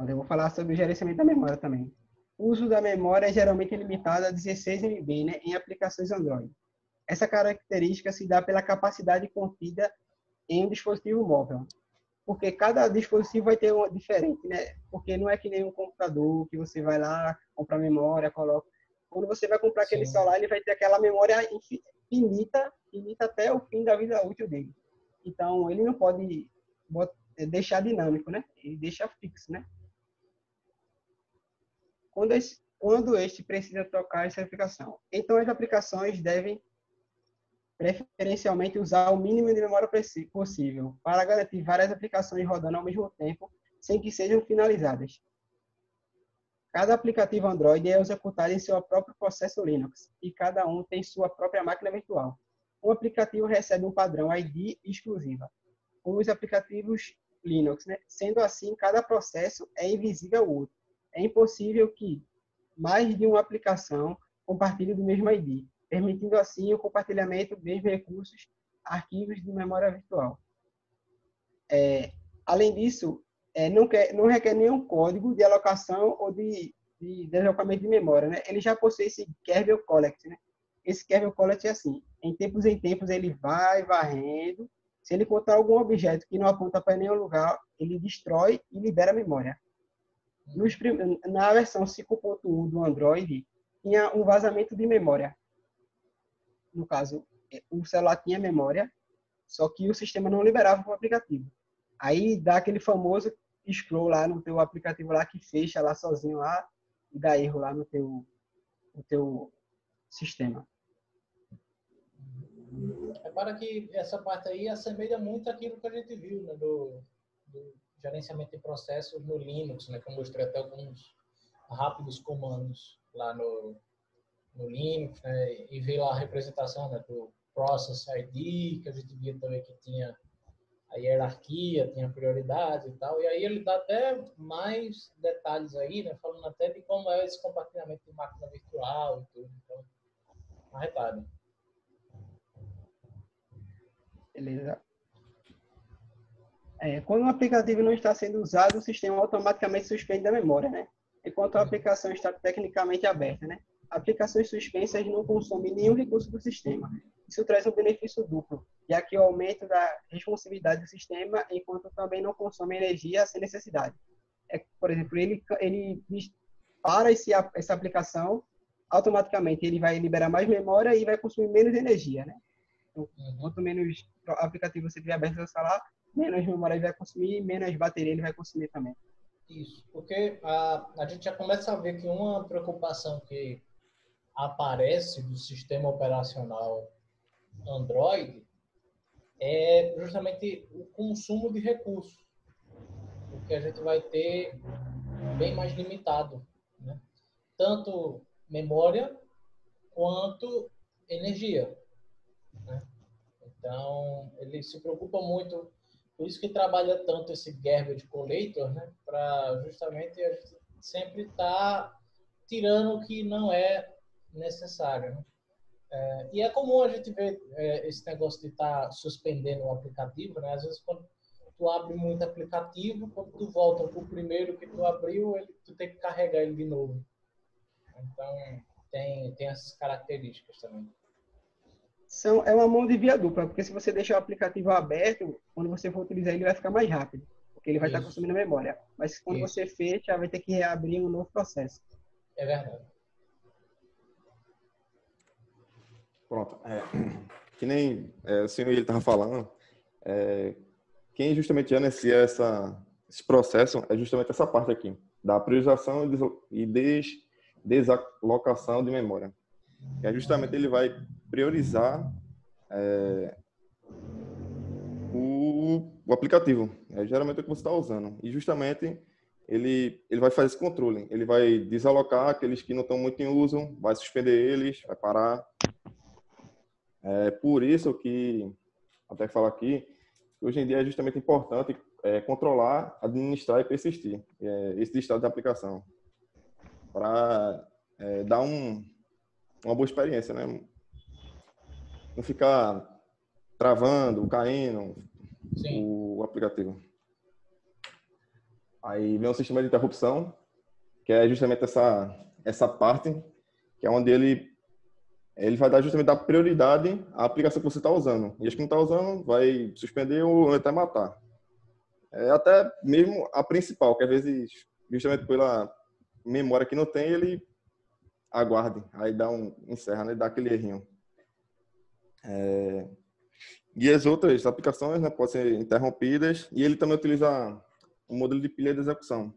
Eu vou falar sobre o gerenciamento da memória também. O uso da memória é geralmente limitado a 16 MB, né, em aplicações Android. Essa característica se dá pela capacidade contida em um dispositivo móvel. Porque cada dispositivo vai ter uma diferente, né? Porque não é que nem um computador que você vai lá, compra memória, coloca. Quando você vai comprar aquele celular, ele vai ter aquela memória finita até o fim da vida útil dele. Então, ele não pode deixar dinâmico, né? Ele deixa fixo, né? Quando este precisa trocar essa aplicação. Então, as aplicações devem preferencialmente usar o mínimo de memória possível para garantir várias aplicações rodando ao mesmo tempo, sem que sejam finalizadas. Cada aplicativo Android é executado em seu próprio processo Linux e cada um tem sua própria máquina virtual. Um aplicativo recebe um padrão ID exclusiva, como os aplicativos Linux, né? Sendo assim, cada processo é invisível ao outro. É impossível que mais de uma aplicação compartilhe do mesmo ID, permitindo assim o compartilhamento dos mesmos recursos, arquivos de memória virtual. Além disso, não requer nenhum código de alocação ou de deslocamento de memória, né? Ele já possui esse kernel collect, né? Esse kernel collect é assim, em tempos ele vai varrendo, se ele encontrar algum objeto que não aponta para nenhum lugar, ele destrói e libera a memória. Na versão 5.1 do Android, tinha um vazamento de memória. No caso, o celular tinha memória, só que o sistema não liberava para o aplicativo. Aí dá aquele famoso scroll lá no teu aplicativo lá que fecha lá sozinho lá e dá erro lá no teu sistema. Repara que essa parte aí assemelha muito aquilo que a gente viu, né, do gerenciamento de processos no Linux, né, que eu mostrei até alguns rápidos comandos lá no Linux, né, e vi lá a representação, né, do Process ID, que a gente via também que tinha a hierarquia, tinha prioridade e tal, e aí ele dá até mais detalhes aí, né, falando até de como é esse compartilhamento de máquina virtual e tudo, então, uma retalho. Beleza. Quando um aplicativo não está sendo usado, o sistema automaticamente suspende a memória, né? Enquanto a aplicação está tecnicamente aberta, né? Aplicações suspensas não consomem nenhum recurso do sistema. Isso traz um benefício duplo, já que o aumento da responsividade do sistema, enquanto também não consome energia sem necessidade. Por exemplo, ele para essa aplicação, automaticamente ele vai liberar mais memória e vai consumir menos energia, né? Então, quanto menos aplicativo você tiver aberto no celular, menos memória ele vai consumir, menos bateria ele vai consumir também. Isso, porque a gente já começa a ver que uma preocupação que aparece do sistema operacional Android é justamente o consumo de recursos, porque a gente vai ter bem mais limitado, né? Tanto memória quanto energia, né? Então, ele se preocupa muito, por isso que trabalha tanto esse garbage collector, né? Para justamente a gente sempre estar tirando o que não é necessário, né? E é comum a gente ver esse negócio de estar suspendendo o aplicativo, né? Às vezes, quando tu abre muito aplicativo, quando tu volta para o primeiro que tu abriu, tu tem que carregar ele de novo. Então, tem essas características também. É uma mão de via dupla, porque se você deixar o aplicativo aberto, quando você for utilizar ele vai ficar mais rápido, porque ele vai estar consumindo memória. Mas quando você fecha, vai ter que reabrir um novo processo. É verdade. Pronto. Que nem o senhor ele estava falando, quem justamente gerencia esse processo é justamente essa parte aqui, da priorização e desalocação de memória. Que é justamente ele vai priorizar o aplicativo. É geralmente o que você está usando. E justamente ele vai fazer esse controle. Ele vai desalocar aqueles que não estão muito em uso, vai suspender eles, vai parar. É por isso que, até falar aqui, hoje em dia é justamente importante controlar, administrar e persistir esse estado de aplicação para dar uma boa experiência, né? Não ficar travando, caindo o aplicativo. Aí vem o sistema de interrupção, que é justamente essa parte, que é onde ele vai dar justamente a prioridade à aplicação que você está usando. E as que não está usando, vai suspender ou até matar. Até mesmo a principal, que às vezes, justamente pela memória que não tem, ele aguarde. Aí encerra, né? Dá aquele errinho. E as outras aplicações, né, podem ser interrompidas. E ele também utiliza um modelo de pilha de execução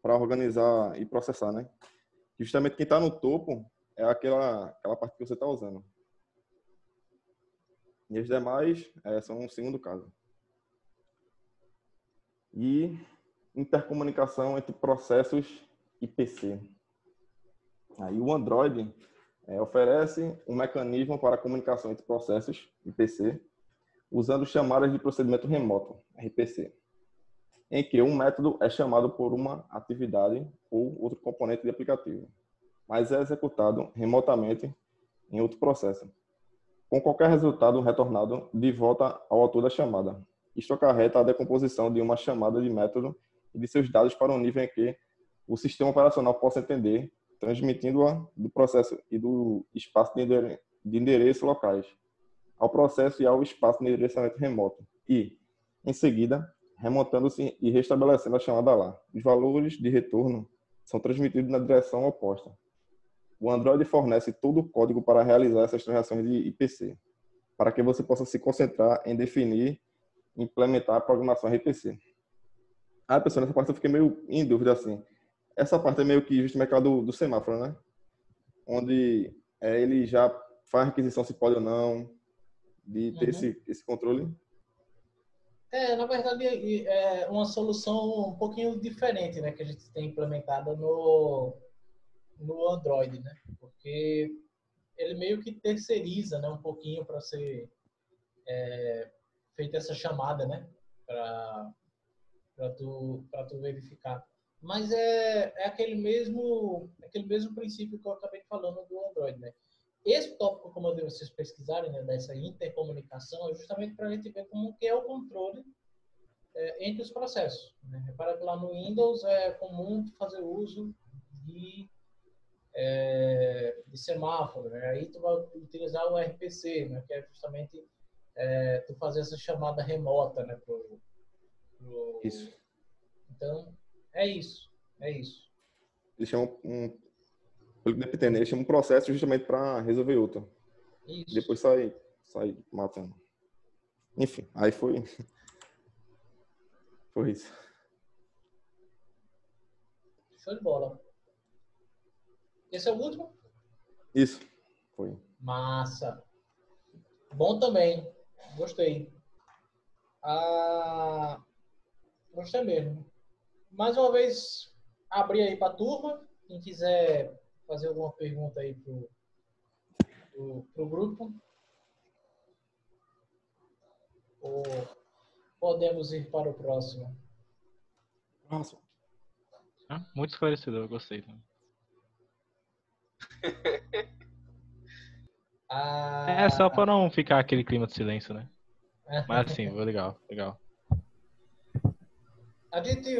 para organizar e processar, né? Justamente quem está no topo é aquela parte que você está usando. E as demais são um segundo caso. E intercomunicação entre processos e PC. Aí o Android oferece um mecanismo para a comunicação entre processos e PC, usando chamadas de procedimento remoto, RPC, em que um método é chamado por uma atividade ou outro componente de aplicativo, mas é executado remotamente em outro processo, com qualquer resultado retornado de volta ao autor da chamada. Isto acarreta a decomposição de uma chamada de método e de seus dados para um nível em que o sistema operacional possa entender, transmitindo-a do processo e do espaço de endereço locais ao processo e ao espaço de endereçamento remoto e, em seguida, remontando-se e restabelecendo a chamada lá. Os valores de retorno são transmitidos na direção oposta. O Android fornece todo o código para realizar essas transações de IPC, para que você possa se concentrar em definir e implementar a programação RPC. Pessoal, nessa parte eu fiquei meio em dúvida, assim. Essa parte é meio que justamente aquela do semáforo, né? Onde ele já faz requisição se pode ou não, de ter esse controle. Na verdade, é uma solução um pouquinho diferente, né? Que a gente tem implementada no Android, né? Porque ele meio que terceiriza, né? Um pouquinho para ser feita essa chamada, né? Para tu verificar. Mas é aquele mesmo princípio que eu acabei falando do Android, né? Esse tópico, como eu dei vocês pesquisarem, né, dessa intercomunicação, é justamente para a gente ver como que é o controle entre os processos, né? Repara que lá no Windows é comum fazer uso de de semáforo, né? Aí tu vai utilizar o RPC, né? Que é justamente tu fazer essa chamada remota, né? Isso. Então, é isso. Eles chamam pelo que deu pra entender, eles chamam um processo justamente para resolver outro. Isso. Depois sai matando. Enfim, aí foi isso. Show de bola. Esse é o último? Isso, foi. Massa. Bom também. Gostei. Gostei mesmo. Mais uma vez, abri aí para a turma. Quem quiser fazer alguma pergunta aí pro grupo. Ou podemos ir para o próximo? Nossa. Muito esclarecedor, eu gostei também. É só para não ficar aquele clima de silêncio, né? Mas assim, foi legal. A gente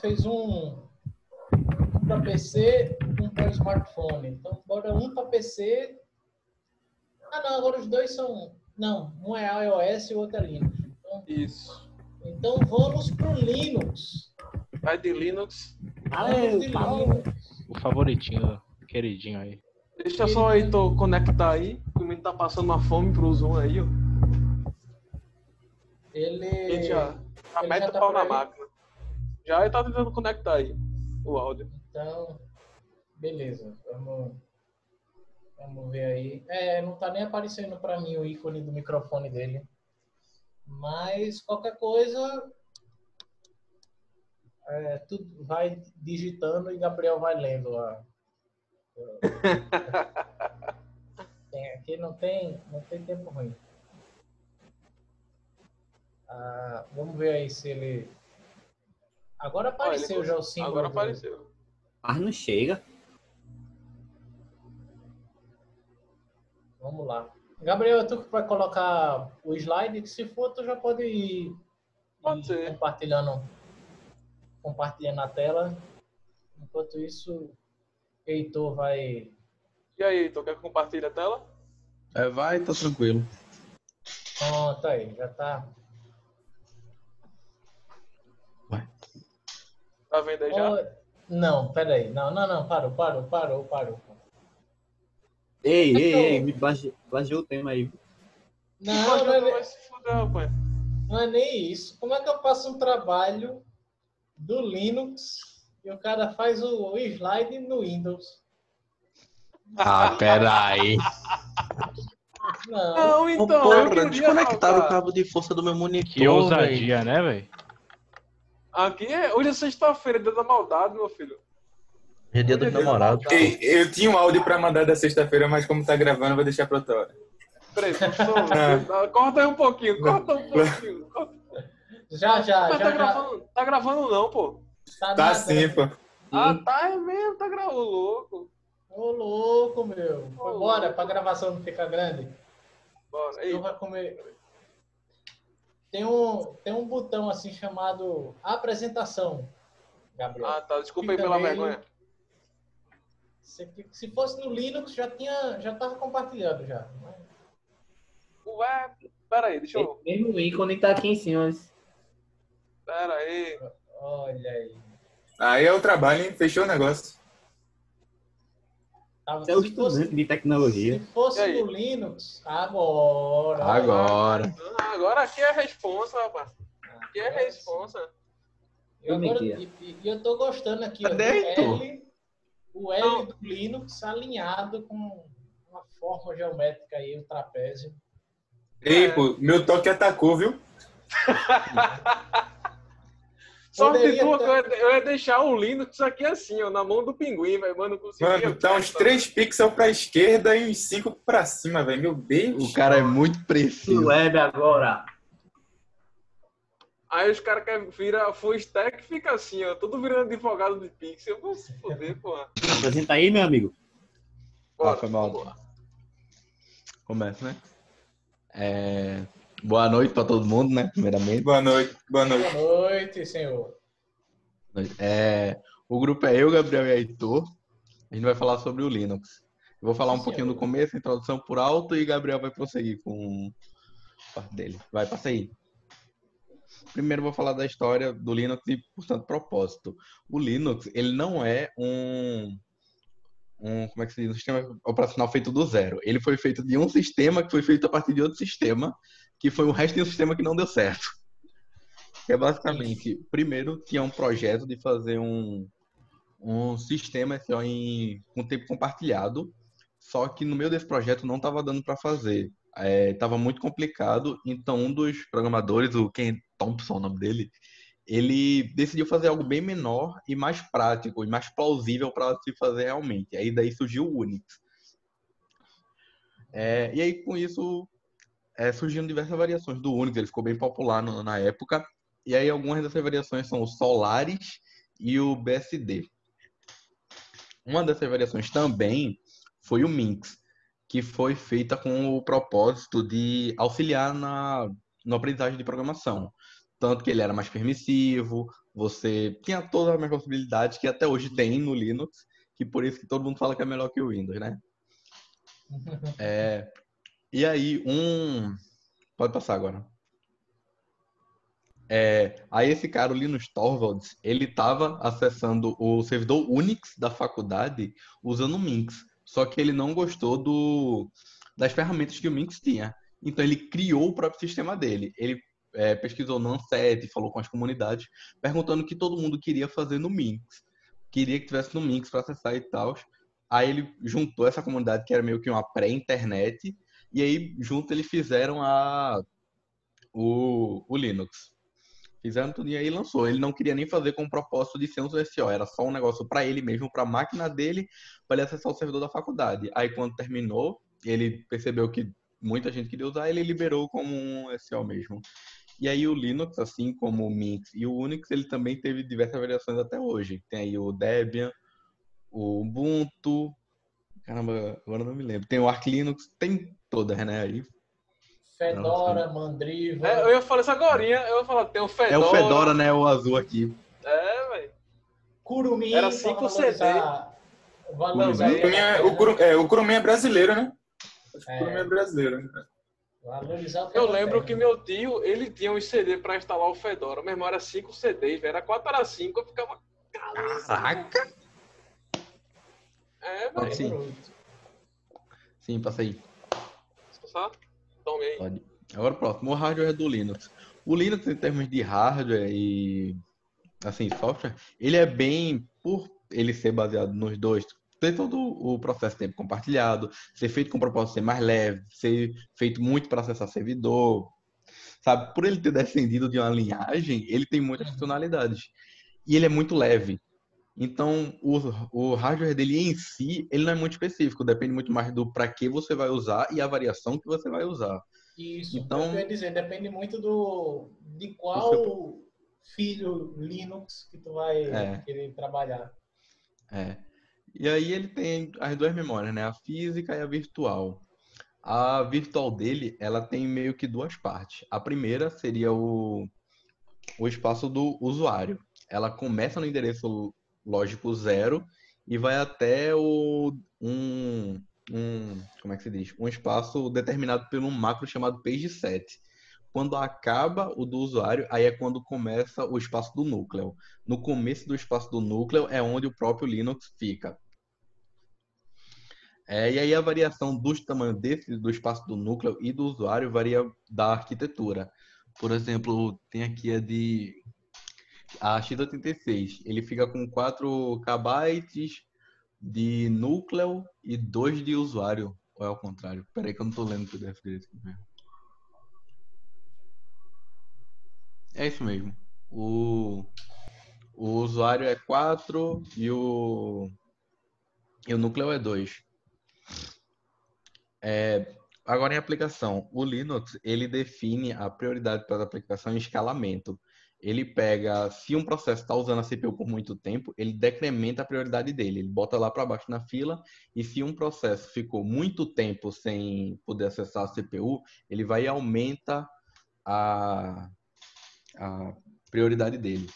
fez um para PC, um para smartphone. Então, bora um para PC. Não, agora os dois são... Não, um é iOS e o outro é Linux. Isso. Então, vamos pro Linux. Vai de Linux. O favoritinho, queridinho aí. Deixa só o Heitor conectar aí. O menino tá passando uma fome pro Zoom aí, ó. Ele já mete o pau na máquina. Já ele tá tentando conectar aí o áudio. Então, beleza. Vamos ver aí. Não tá nem aparecendo para mim o ícone do microfone dele. Mas qualquer coisa, tu vai digitando e Gabriel vai lendo lá. Aqui não tem tempo ruim. Vamos ver aí se ele... Agora apareceu já o símbolo. Agora apareceu. Mas não chega. Vamos lá. Gabriel, tu que vai colocar o slide, que se for, tu já pode ir ser. compartilhando a tela. Enquanto isso, Heitor vai... E aí, Heitor, quer que compartilhe a tela? Vai, tá tranquilo. Pronto, aí, já tá. Vai. Tá vendo aí já? Não, peraí. Não, parou. Ei, me baixou o tema aí. Não é nem isso. Como é que eu faço um trabalho do Linux e o cara faz o slide no Windows? Peraí. Não, então. Porra, desconectaram o cabo de força do meu monitor. Que ousadia, né, velho? Aqui hoje é sexta-feira, dia da maldade, meu filho. É dia dos namorados. Eu tinha um áudio pra mandar da sexta-feira, mas como tá gravando, eu vou deixar pra outra hora. Peraí, corta aí um pouquinho, Já. Tá gravando não, pô. Tá sim, pô. Tá mesmo, tá gravando, louco. Ô, louco, meu. Bora, pra gravação não ficar grande. Bora. Então vai comer... Tem um botão assim chamado apresentação, Gabriel. Tá, desculpa aí pela vergonha. Se fosse no Linux, já tava compartilhando já. Ué, pera aí, deixa eu... Mesmo o ícone tá aqui em cima. Pera aí. Olha aí. Aí é o trabalho, hein? Fechou o negócio. Você é o estudante de tecnologia. Se fosse no Linux, agora. Agora aqui é a responsa, rapaz. Aqui é a responsa. Eu tô gostando aqui. O L do Linux alinhado com uma forma geométrica aí, o trapézio. Ei, pô, meu toque atacou, viu? Sorte tua que eu ia deixar o Linux aqui assim, ó, na mão do pinguim, velho. Mano, tá uns 3 pixels pra esquerda e uns 5 pra cima, velho. Meu Deus. O cara é muito preciso. Web agora. Aí os caras querem virar full stack e fica assim, ó. Tudo virando advogado de pixel. Eu vou se foder, porra. Apresenta aí, meu amigo. Bora, foi mal. Começa, né? Boa noite pra todo mundo, né? Primeiramente. Boa noite. Boa noite, senhor. O grupo é eu, Gabriel e Heitor. A gente vai falar sobre o Linux. Eu vou falar um pouquinho do começo, introdução por alto, e Gabriel vai prosseguir com parte dele. Vai, passa aí. Primeiro eu vou falar da história do Linux e, portanto, propósito. O Linux, ele não é como é que se diz? Um sistema operacional feito do zero. Ele foi feito de um sistema que foi feito a partir de outro sistema, que foi o resto de um sistema que não deu certo. É basicamente, primeiro tinha um projeto de fazer um sistema SO com tempo compartilhado, só que no meio desse projeto não estava dando para fazer. Estava muito complicado, então um dos programadores, o Ken Thompson, o nome dele, ele decidiu fazer algo bem menor e mais prático e mais plausível para se fazer realmente. Aí daí surgiu o Unix. E aí com isso surgiram diversas variações do Unix, ele ficou bem popular na época. E aí algumas dessas variações são o Solaris e o BSD. Uma dessas variações também foi o Minx, que foi feita com o propósito de auxiliar na aprendizagem de programação. Tanto que ele era mais permissivo, você tinha todas as possibilidades que até hoje tem no Linux, que por isso que todo mundo fala que é melhor que o Windows, né? E aí, pode passar agora. Aí esse cara, o Linus Torvalds, ele estava acessando o servidor Unix da faculdade usando o Minx. Só que ele não gostou das ferramentas que o Minx tinha. Então ele criou o próprio sistema dele. Ele pesquisou no Ancet, falou com as comunidades, perguntando o que todo mundo queria fazer no Minx. Queria que tivesse no Minx para acessar e tal. Aí ele juntou essa comunidade, que era meio que uma pré-internet, e aí junto eles fizeram o Linux. Fizeram tudo e aí lançou. Ele não queria nem fazer com o propósito de ser um SO, era só um negócio para ele mesmo, para a máquina dele, para ele acessar o servidor da faculdade. Aí quando terminou, ele percebeu que muita gente queria usar, ele liberou como um SO mesmo. E aí o Linux, assim como o Minx e o Unix, ele também teve diversas variações até hoje. Tem aí o Debian, o Ubuntu, caramba, agora não me lembro. Tem o Arch Linux, tem todas, né, aí. Fedora, Mandriva. Eu ia falar isso agorinha, eu ia falar, tem o Fedora. É o Fedora, né, o azul aqui. Velho. Curumim. Era 5 CD. O Curumim é brasileiro, né? Acho que o Curumim é brasileiro. Eu lembro que meu tio, ele tinha um CD pra instalar o Fedora. Meu irmão era 5 CDs, velho. Era 4, era 5, eu ficava... Caraca! Velho. Sim, passa aí. Passar? Tome aí. Pode. Agora o próximo, o hardware do Linux. O Linux, em termos de hardware e assim, software, ele é bem, por ele ser baseado nos dois, ter todo o processo de tempo compartilhado, ser feito com o propósito de ser mais leve, ser feito muito para acessar servidor, sabe? Por ele ter descendido de uma linhagem, ele tem muitas funcionalidades. E ele é muito leve. Então, o hardware dele em si, ele não é muito específico, depende muito mais do para que você vai usar e a variação que você vai usar. Isso, então, eu ia dizer, depende muito de qual filho Linux que tu vai querer trabalhar. E aí ele tem as duas memórias, né? A física e a virtual. A virtual dele, ela tem meio que duas partes. A primeira seria o espaço do usuário. Ela começa no endereço lógico 0 e vai até como é que se diz? Um espaço determinado por um macro chamado page_set. Quando acaba o do usuário, aí é quando começa o espaço do núcleo. No começo do espaço do núcleo é onde o próprio Linux fica. E aí a variação dos tamanhos do espaço do núcleo e do usuário varia da arquitetura. Por exemplo, tem aqui a x86. Ele fica com 4 KB de núcleo e 2 de usuário. Ou é ao contrário? Peraí que eu não tô lendo o PDF direito. É isso mesmo. O usuário é 4 e o núcleo é 2. Agora em aplicação, o Linux ele define a prioridade para a aplicação em escalamento. Ele pega, se um processo está usando a CPU por muito tempo, ele decrementa a prioridade dele. Ele bota lá para baixo na fila e se um processo ficou muito tempo sem poder acessar a CPU, ele vai e aumenta a prioridade dele.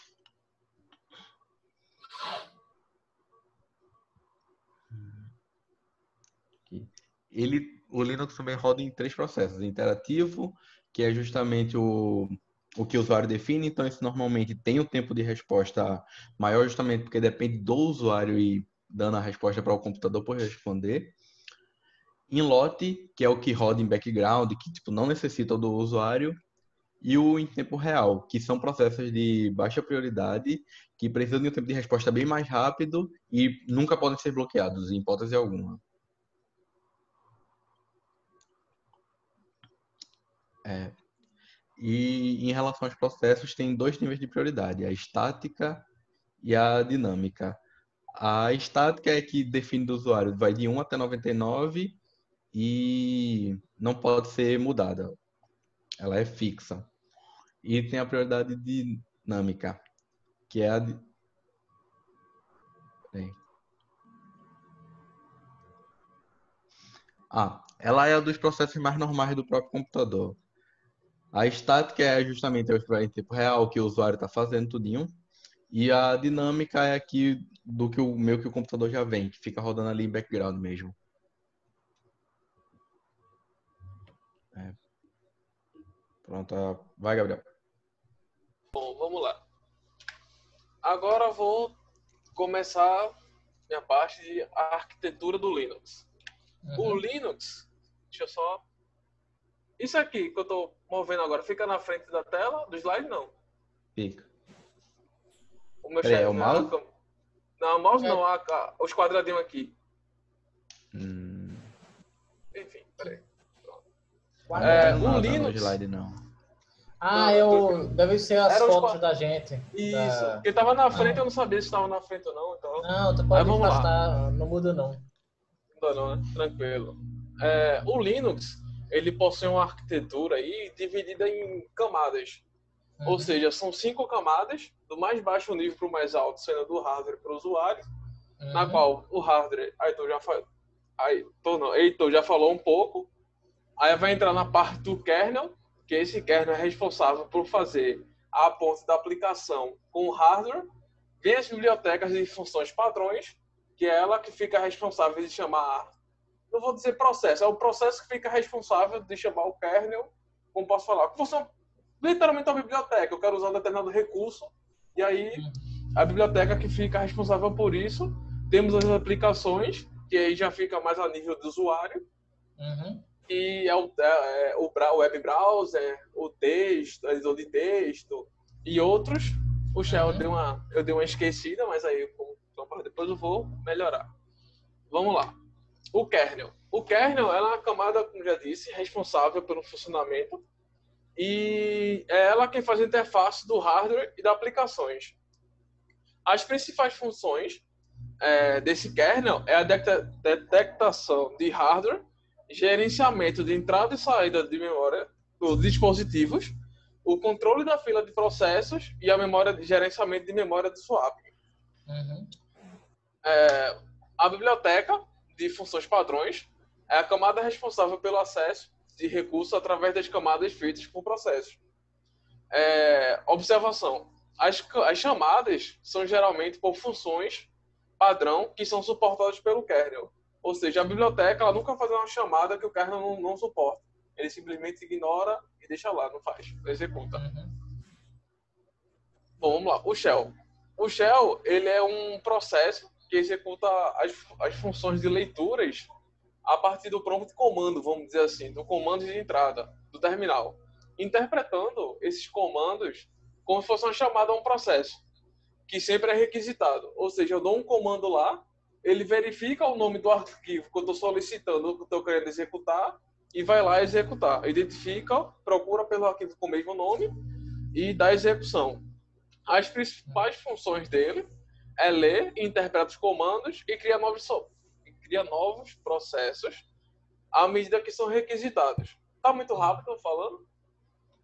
aqui. O Linux também roda em 3 processos. Interativo, que é justamente o que o usuário define. Então, isso normalmente tem um tempo de resposta maior, justamente porque depende do usuário e dando a resposta para o computador por responder. Em lote, que é o que roda em background, que tipo, não necessita do usuário. E o em tempo real, que são processos de baixa prioridade, que precisam de um tempo de resposta bem mais rápido e nunca podem ser bloqueados, em hipótese alguma. E em relação aos processos, tem 2 níveis de prioridade, a estática e a dinâmica. A estática é que define do usuário, vai de 1 até 99 e não pode ser mudada. Ela é fixa. E tem a prioridade dinâmica, que é a... ela é a dos processos mais normais do próprio computador. A estática é justamente o que vai em tempo real, o que o usuário está fazendo tudinho. E a dinâmica é aqui do que o computador já vem, que fica rodando ali em background mesmo. Pronto, vai, Gabriel. Bom, vamos lá. Agora eu vou começar minha parte de arquitetura do Linux. O Linux, deixa eu só... Isso aqui que eu estou movendo agora, fica na frente da tela, do slide, não? Fica. O meu é o mouse? Não, o mouse não, os quadradinhos aqui. Enfim, peraí. O Linux... No slide, não. Deve ser as fotos da gente. Isso, porque estava na frente, eu não sabia se estava na frente ou não. Então... Não, tu pode afastar, não muda não. Não dá não, né? Tranquilo. O Linux, ele possui uma arquitetura aí dividida em camadas. Ou seja, são 5 camadas, do mais baixo nível para o mais alto, sendo do hardware para o usuário, na qual o hardware, Heitor já falou um pouco, aí vai entrar na parte do kernel, que esse kernel é responsável por fazer a ponte da aplicação com o hardware, vem as bibliotecas de funções padrões, que é ela que fica responsável de chamar, não vou dizer processo, é o processo que fica responsável de chamar o kernel, como posso falar, que funciona literalmente a biblioteca, eu quero usar um determinado recurso, e aí a biblioteca que fica responsável por isso, temos as aplicações, que aí já fica mais a nível do usuário, e o web browser, o texto, editor de texto, e outros. O Shell eu dei uma esquecida, mas aí depois eu vou melhorar. Vamos lá. O kernel. O kernel é uma camada, como já disse, responsável pelo funcionamento e é ela quem faz a interface do hardware e das aplicações. As principais funções desse kernel é a detectação de hardware, gerenciamento de entrada e saída de memória dos dispositivos, o controle da fila de processos e a memória de gerenciamento de memória do swap. A biblioteca de funções padrões é a camada responsável pelo acesso de recursos através das camadas feitas por processos. Observação. As chamadas são geralmente por funções padrão que são suportadas pelo kernel. Ou seja, a biblioteca ela nunca faz uma chamada que o kernel não suporta. Ele simplesmente ignora e deixa lá, não faz, não executa. Bom, vamos lá. O Shell. O Shell ele é um processo que executa as funções de leituras a partir do prompt de comando, vamos dizer assim, do comando de entrada do terminal, interpretando esses comandos como se fosse uma chamada a um processo, que sempre é requisitado. Ou seja, eu dou um comando lá, ele verifica o nome do arquivo que eu estou solicitando, que eu estou querendo executar, e vai lá executar. Identifica, procura pelo arquivo com o mesmo nome e dá execução. As principais funções dele é ler e interpretar os comandos e cria novos processos à medida que são requisitados. Tá muito rápido falando?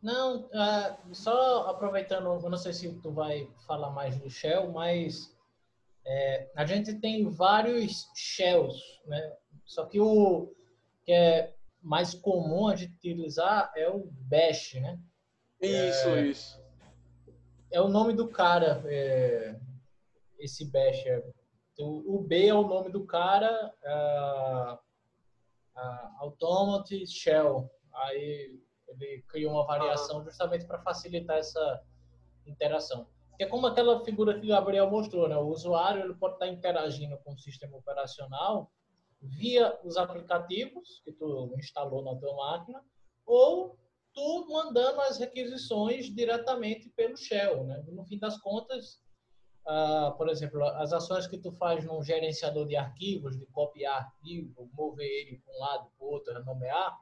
Não, só aproveitando, eu não sei se tu vai falar mais do Shell, mas a gente tem vários Shells, né? Só que o que é mais comum a gente utilizar é o Bash, né? Isso. É o nome do cara, esse Bash. O B é o nome do cara, Automate Shell. Aí ele criou uma variação justamente para facilitar essa interação. Porque como aquela figura que o Gabriel mostrou, né? O usuário ele pode estar interagindo com o sistema operacional via os aplicativos que tu instalou na tua máquina ou tu mandando as requisições diretamente pelo Shell, né? No fim das contas, por exemplo, as ações que tu faz num gerenciador de arquivos, de copiar arquivo, mover ele para um lado, para o outro, renomear,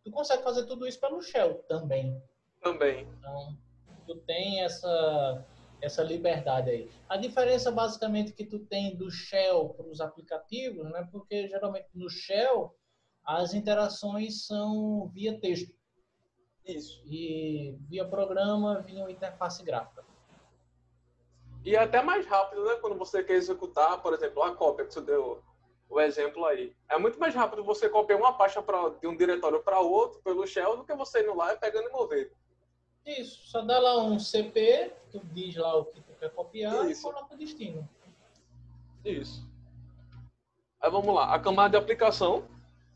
tu consegue fazer tudo isso pelo Shell também. Então, tu tem essa liberdade aí. A diferença basicamente que tu tem do Shell para os aplicativos, né? Porque geralmente no Shell as interações são via texto. Isso. E via programa, via interface gráfica. E é até mais rápido, né? Quando você quer executar, por exemplo, a cópia que você deu o exemplo aí. É muito mais rápido você copiar uma pasta de um diretório para outro pelo Shell do que você indo lá e pegando e mover. Isso, só dá lá um CP, tu diz lá o que tu quer copiar e coloca o destino. Isso. Aí vamos lá, a camada de aplicação,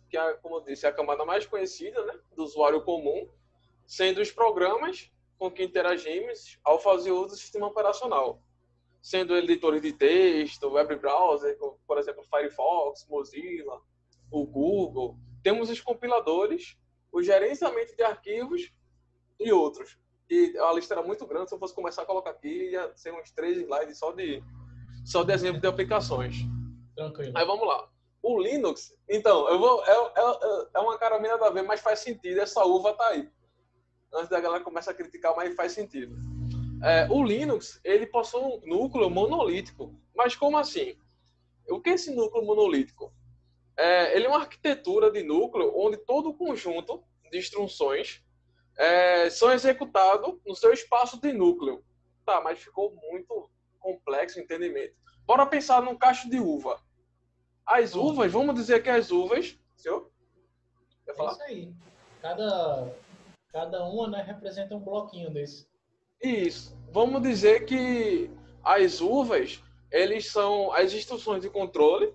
que é, como eu disse, é a camada mais conhecida, né, do usuário comum, sendo os programas com que interagimos ao fazer uso do sistema operacional, sendo editores de texto, web browser, como, por exemplo, Firefox, Mozilla, o Google. Temos os compiladores, o gerenciamento de arquivos e outros. E a lista era muito grande, se eu fosse começar a colocar aqui, ia ser uns 3 slides só de exemplo de aplicações. Tranquilo. Aí vamos lá. O Linux, então, é uma cara meio nada a ver, mas faz sentido, essa uva tá aí. Antes da galera começar a criticar, mas faz sentido. O Linux, ele possui um núcleo monolítico. Mas como assim? O que é esse núcleo monolítico? Ele é uma arquitetura de núcleo onde todo o conjunto de instruções são executados no seu espaço de núcleo. Tá, mas ficou muito complexo o entendimento. Bora pensar num cacho de uva. As uvas, vamos dizer que as uvas... Senhor? Quer falar? É isso aí. Cada uma, né, representa um bloquinho desse. Isso. Vamos dizer que as uvas, eles são as instruções de controle,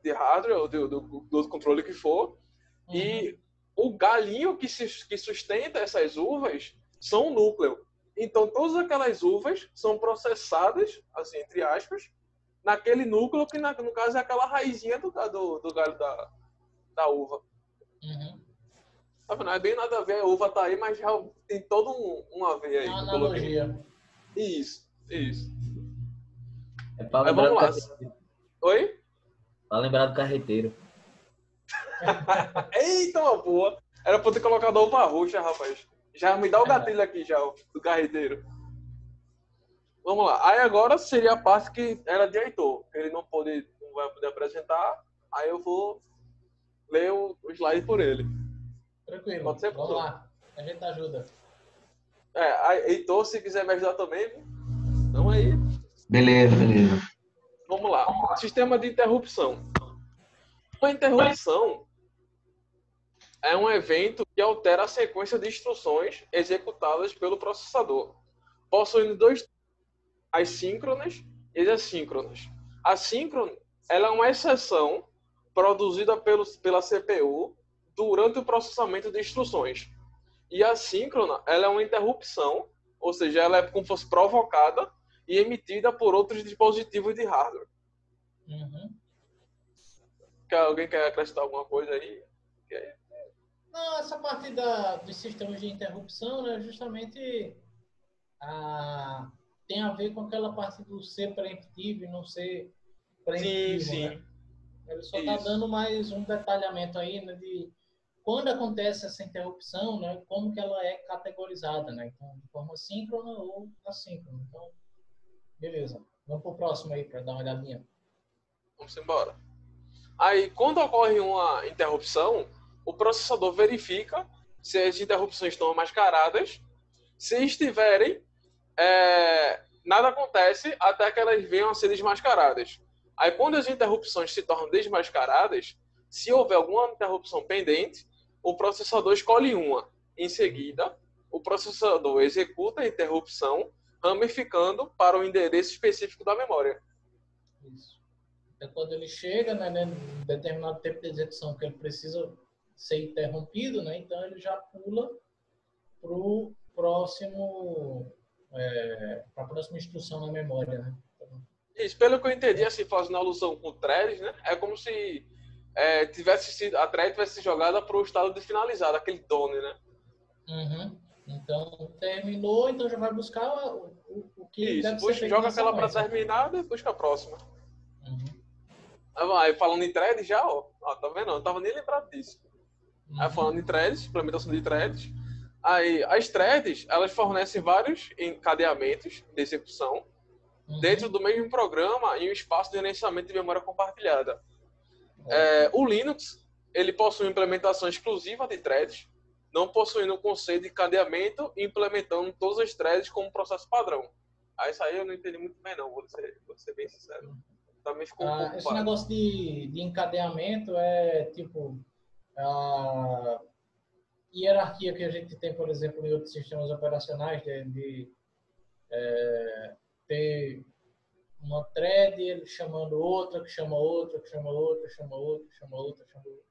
de hardware, ou do controle que for, e o galinho que sustenta essas uvas são o núcleo. Então, todas aquelas uvas são processadas, assim, entre aspas, naquele núcleo que, no caso, é aquela raizinha do galho da uva. Tá vendo? Não é bem nada a ver, a uva tá aí, mas já tem todo um a ver aí. Uma analogia. Isso. É pra Aí lembrar vamos do lá. carreteiro. Oi? Pra lembrar do carreteiro. Eita, uma boa. Era pra eu ter colocado a uva roxa, rapaz. Já me dá o gatilho aqui já, do carreteiro. Vamos lá. Aí agora seria a parte que era de Heitor. Ele não vai poder apresentar. Aí eu vou ler o slide por ele. Tranquilo. Pode ser, vamos lá. A gente ajuda. Heitor, se quiser me ajudar também, viu? Então aí. Beleza. Vamos lá. Sistema de interrupção. Uma interrupção é um evento que altera a sequência de instruções executadas pelo processador, possuindo dois tipos, as síncronas e as assíncronas. A síncrona ela é uma exceção produzida pela CPU durante o processamento de instruções. E a síncrona ela é uma interrupção, ou seja, ela é como se fosse provocada e emitida por outros dispositivos de hardware. Alguém quer acrescentar alguma coisa aí? Não, essa parte dos sistemas de interrupção, né, justamente tem a ver com aquela parte do ser preemptivo e não ser preemptivo. Sim. Né? Ele só está dando mais um detalhamento aí, né, de quando acontece essa interrupção, né, como que ela é categorizada, né? Então, de forma síncrona ou assíncrona. Então, beleza. Vamos para o próximo aí para dar uma olhadinha. Vamos embora. Aí, quando ocorre uma interrupção, o processador verifica se as interrupções estão mascaradas. Se estiverem, nada acontece até que elas venham a ser desmascaradas. Aí, quando as interrupções se tornam desmascaradas, se houver alguma interrupção pendente, o processador escolhe uma. Em seguida, o processador executa a interrupção, ramificando para o endereço específico da memória. Isso. Então, quando ele chega, né, em determinado tempo de execução que ele precisa ser interrompido, né, então ele já pula para o próximo, para a próxima instrução na memória, né? Isso, pelo que eu entendi, assim, fazendo alusão com threads, né, é como se a thread tivesse jogada para o estado de finalizado, aquele done, né? Uhum. Então, terminou, então já vai buscar o que Isso, deve ser feito joga na aquela para sequência. terminar e busca a próxima. Uhum. Aí falando em thread já, ó, tá vendo? Eu não tava nem lembrado disso. Aí falando em threads, implementação de threads, aí as threads, elas fornecem vários encadeamentos de execução dentro do mesmo programa em um espaço de gerenciamento de memória compartilhada. O Linux, ele possui uma implementação exclusiva de threads, não possuindo o conceito de encadeamento e implementando todas as threads como processo padrão. Aí isso aí eu não entendi muito bem não, vou ser bem sincero. Também ficou um pouco esse negócio de encadeamento é tipo a hierarquia que a gente tem, por exemplo, em outros sistemas operacionais de ter uma thread, ele chamando outra, que chama outra, que chama outra, que chama outra, que chama outra, que chama outra.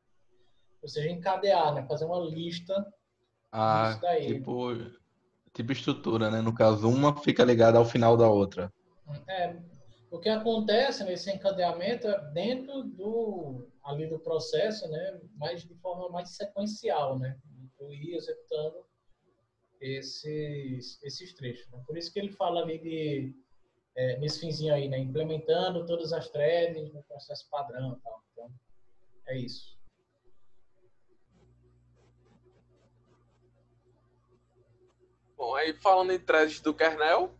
Ou seja, encadear, né? Fazer uma lista disso daí. Tipo estrutura, né? No caso, uma fica ligada ao final da outra. O que acontece nesse encadeamento é dentro ali do processo, né? Mas de forma mais sequencial, né? Tu ir executando esses trechos. Né? Por isso que ele fala ali nesse finzinho aí, né? Implementando todas as threads no processo padrão e tal. Então, é isso. Bom, aí falando em threads do kernel,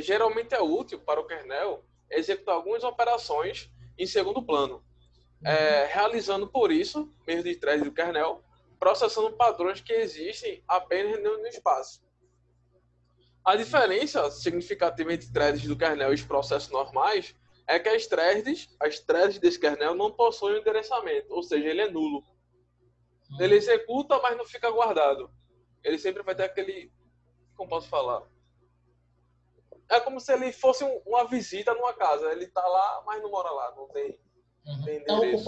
geralmente é útil para o kernel executar algumas operações em segundo plano, realizando por isso, meio de thread do kernel, processando padrões que existem apenas no espaço. A diferença significativa entre threads do kernel e os processos normais é que as threads desse kernel não possuem endereçamento, ou seja, ele é nulo. Ele executa, mas não fica guardado. Ele sempre vai ter aquele... Como posso falar? É como se ele fosse uma visita numa casa. Ele tá lá, mas não mora lá. Não tem endereço.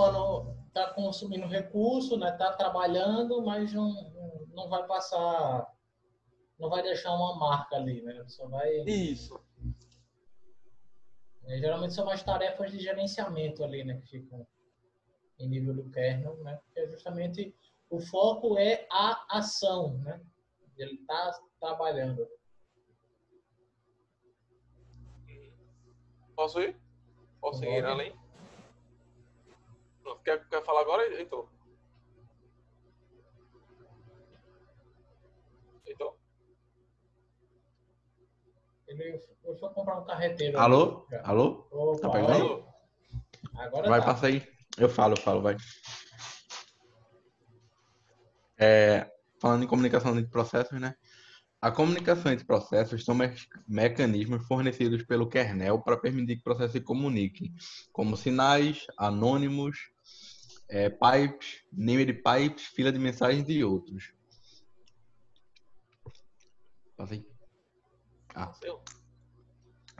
Tá consumindo recurso, né? Tá trabalhando, mas não vai passar... Não vai deixar uma marca ali, né? Só vai... Isso. Geralmente são mais tarefas de gerenciamento ali, né? Que ficam em nível do kernel, né? Porque justamente o foco é a ação, né? Ele está trabalhando. Posso ir? Posso ir além? Quer falar agora, Heitor? Heitor? Ele foi comprar um carreteiro. Alô? Alô? Opa, tá pegando? Alô? Agora vai, tá. Passa aí. Eu falo, vai. Falando em comunicação entre processos, né? A comunicação entre processos são mecanismos fornecidos pelo kernel para permitir que processos se comuniquem, como sinais, anônimos, pipes, named pipes, fila de mensagens e outros. Passa aí.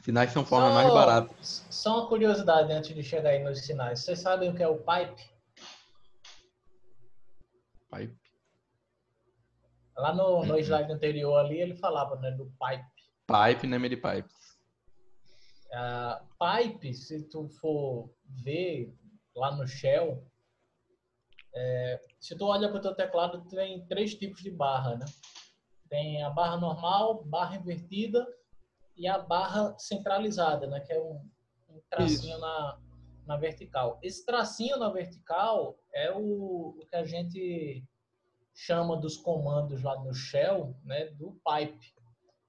Sinais são formas mais baratas. Só uma curiosidade antes de chegar aí nos sinais. Vocês sabem o que é o pipe? Pipe? Lá no slide anterior ali, ele falava, né, do pipe. Pipe, named pipes. Pipe, se tu for ver lá no Shell, se tu olha para o teu teclado, tem 3 tipos de barra, né? Tem a barra normal, barra invertida e a barra centralizada, né? Que é um tracinho na vertical. Esse tracinho na vertical é o que a gente chama dos comandos lá no Shell, né? Do pipe.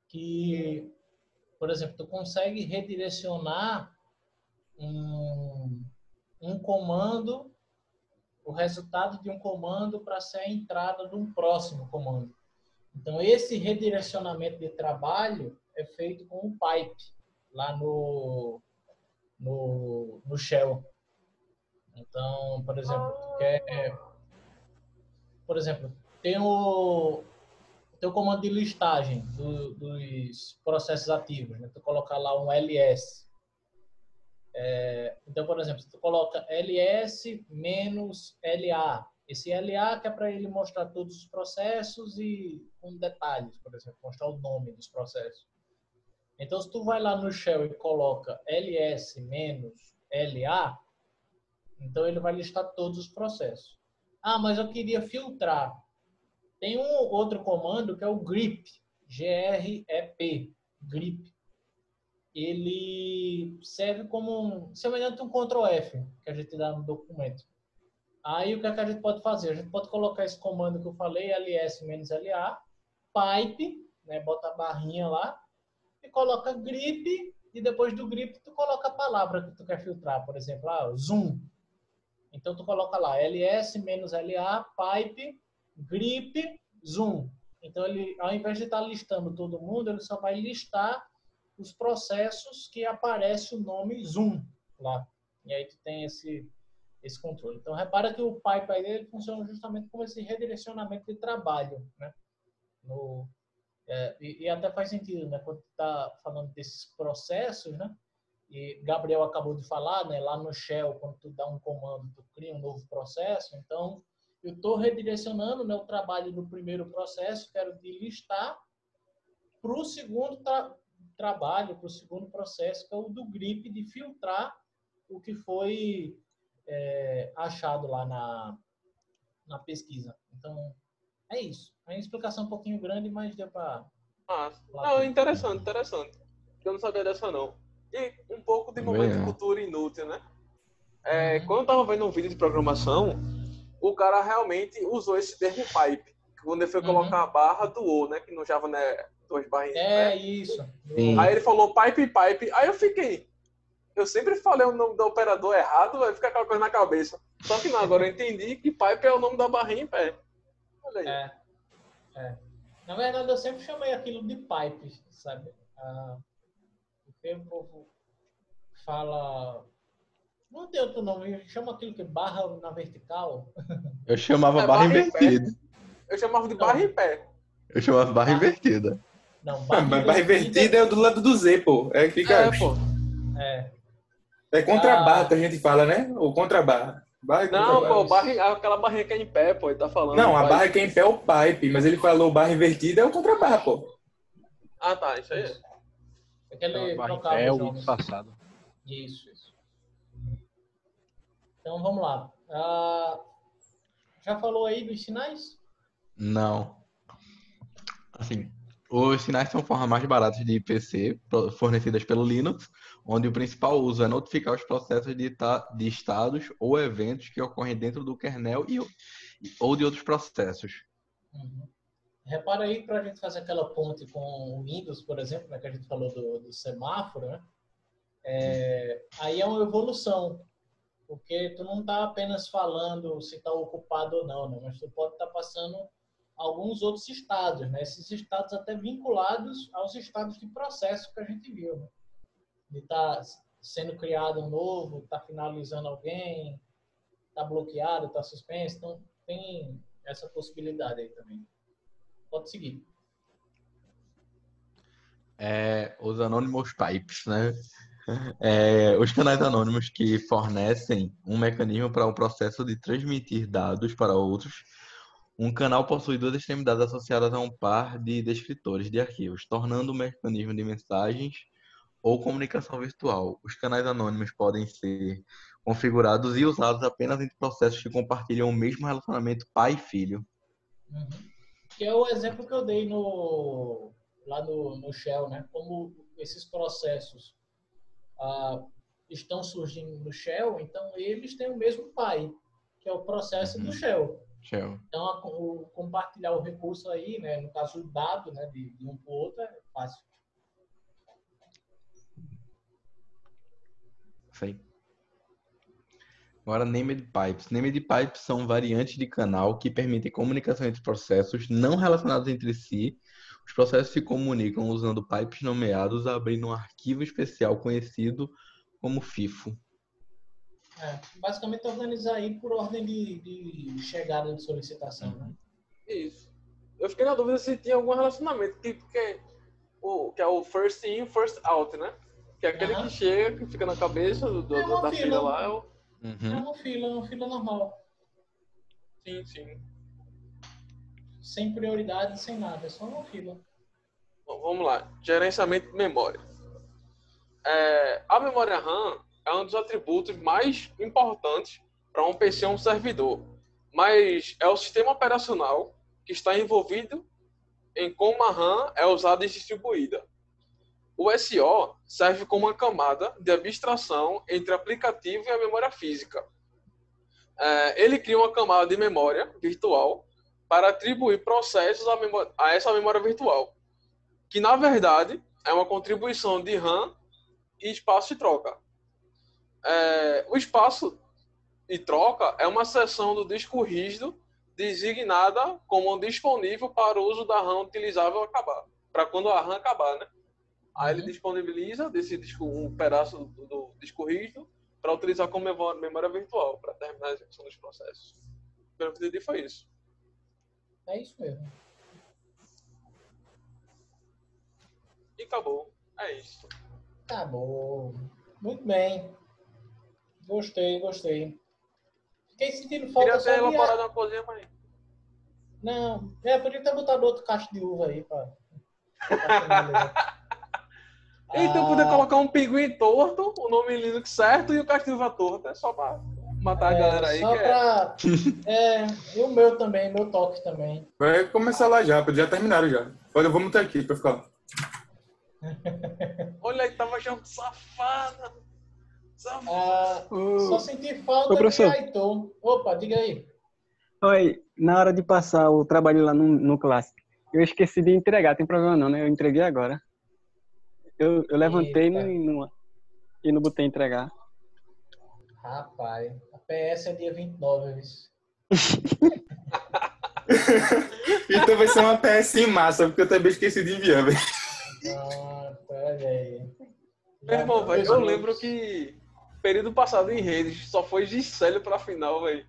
Que, por exemplo, tu consegue redirecionar um comando, o resultado de um comando para ser a entrada de um próximo comando. Então, esse redirecionamento de trabalho é feito com um pipe lá no Shell. Então, por exemplo, tem o teu comando de listagem dos processos ativos, né? Tu colocar lá um ls. Então, por exemplo, se tu coloca ls menos LA, esse LA que é para ele mostrar todos os processos e com detalhes, por exemplo, mostrar o nome dos processos. Então, se tu vai lá no shell e coloca ls menos LA, então ele vai listar todos os processos. Ah, mas eu queria filtrar. Tem um outro comando que é o grep, G-R-E-P, grep. Ele serve como semelhante a um Ctrl+F que a gente dá no documento. Aí o que, é que a gente pode fazer? A gente pode colocar esse comando que eu falei, ls-la, pipe, né, bota a barrinha lá, e coloca grep, e depois do grep tu coloca a palavra que tu quer filtrar. Por exemplo, zoom. Então tu coloca lá, ls-la, pipe, grep, zoom. Então ele, ao invés de estar listando todo mundo, ele só vai listar os processos que aparece o nome zoom lá. E aí tu tem esse controle. Então repara que o pipe aí ele funciona justamente como esse redirecionamento de trabalho, né? E até faz sentido, né? Quando tu tá falando desses processos, né? E Gabriel acabou de falar, né? Lá no shell, quando tu dá um comando, tu cria um novo processo. Então eu estou redirecionando, né, o trabalho do primeiro processo, quero de listar para o segundo trabalho, para o segundo processo, que é o do grep, de filtrar o que foi achado lá na pesquisa. Então, é isso. É uma explicação um pouquinho grande, mas deu para... Não, interessante. Eu não sabia dessa, não. E um pouco de momento de cultura inútil, né? Quando eu estava vendo um vídeo de programação, o cara realmente usou esse termo pipe. Quando ele foi colocar a barra do O, né? Que no Java, né? Duas barrinhas. Né? Isso. Aí ele falou pipe. Aí eu fiquei... Eu sempre falei o nome do operador errado, vai ficar aquela coisa na cabeça. Só que não, agora eu entendi que pipe é o nome da barrinha em pé. Olha aí. Na verdade, eu sempre chamei aquilo de pipe, sabe? Porque o povo fala... Não tem outro nome, chama aquilo que barra na vertical. Eu chamava barra invertida. Eu chamava de barra em pé. Eu chamava barra invertida. Não, barra invertida é o do lado do Z, pô. É que fica... pô. É contrabarra que a gente fala, né? Ou contrabarra. Não, pô, aquela barrinha que é em pé, pô, ele tá falando. Não, a barra que é em pé é o pipe, mas ele falou barra invertida é o contrabarra, pô. Ah, tá, isso aí. Aquele barra em pé é o disfarçado. Isso. Então, vamos lá. Já falou aí dos sinais? Não. Assim, os sinais são formas mais baratas de IPC, fornecidas pelo Linux, onde o principal uso é notificar os processos de estados ou eventos que ocorrem dentro do kernel ou de outros processos. Repara aí, para a gente fazer aquela ponte com o Windows, por exemplo, né, que a gente falou do semáforo, né? Aí é uma evolução, porque tu não está apenas falando se está ocupado ou não, né? Mas tu pode estar passando alguns outros estados, né? Esses estados até vinculados aos estados de processo que a gente viu, né? De estar sendo criado um novo, está finalizando alguém, está bloqueado, está suspenso. Então, tem essa possibilidade aí também. Pode seguir. Os Anonymous Pipes, né? Os canais anônimos que fornecem um mecanismo para o processo de transmitir dados para outros. Um canal possui duas extremidades associadas a um par de descritores de arquivos, tornando o mecanismo de mensagens ou comunicação virtual. Os canais anônimos podem ser configurados e usados apenas entre processos que compartilham o mesmo relacionamento pai e filho. Que é o exemplo que eu dei lá no Shell, né? Como esses processos estão surgindo no Shell, então eles têm o mesmo pai, que é o processo do Shell. Então, o compartilhar o recurso aí, né? No caso, o dado, né? De um para o outro é fácil. Sei. Agora, Named Pipes. Named Pipes são variantes de canal que permitem comunicação entre processos não relacionados entre si. Os processos se comunicam usando pipes nomeados, abrindo um arquivo especial conhecido como FIFO. Basicamente, organizar aí por ordem de chegada de solicitação, né? Isso. Eu fiquei na dúvida se tinha algum relacionamento, que é o first in, first out, né? Que é aquele que chega, que fica na cabeça da fila lá. É uma fila normal. Sim, sim. Sem prioridade, sem nada, é só uma fila. Bom, vamos lá. Gerenciamento de memória. A memória RAM é um dos atributos mais importantes para um PC ou um servidor, mas é o sistema operacional que está envolvido em como a RAM é usada e distribuída. O SO serve como uma camada de abstração entre o aplicativo e a memória física. Ele cria uma camada de memória virtual para atribuir processos a essa memória virtual, que na verdade é uma contribuição de RAM e espaço de troca. O espaço de troca é uma seção do disco rígido designada como disponível para o uso da RAM utilizável acabar, para quando a RAM acabar, né? Aí ele disponibiliza um pedaço do disco rígido para utilizar como memória virtual, para terminar a execução dos processos. Pelo que eu entendi foi isso. É isso mesmo. E acabou. É isso. Acabou. Muito bem. Gostei. Fiquei sentindo falta Queria só ter elaborado uma coisinha, mas... Não, podia ter botado outro cacho de uva aí, pá. Então poder colocar um pinguim torto, o nome Linux certo e o cacho de uva torto. É só pra matar a galera aí. Só pra... e o meu também, meu toque também. Vai começar lá já terminaram já. Olha, eu vou mutar aqui pra ficar lá. Olha aí, tava achando safada. Só senti falta de Aitor. Opa, diga aí. Oi, na hora de passar o trabalho lá no Classic, eu esqueci de entregar, tem problema não, né? Eu entreguei agora. Eu levantei e não botei entregar. Rapaz, a PS é dia 29, viu? Então vai ser uma PS em massa, porque eu também esqueci de enviar, velho. Olha aí. Meu irmão, velho, eu lembro que período passado em redes só foi Gisélio pra final, velho.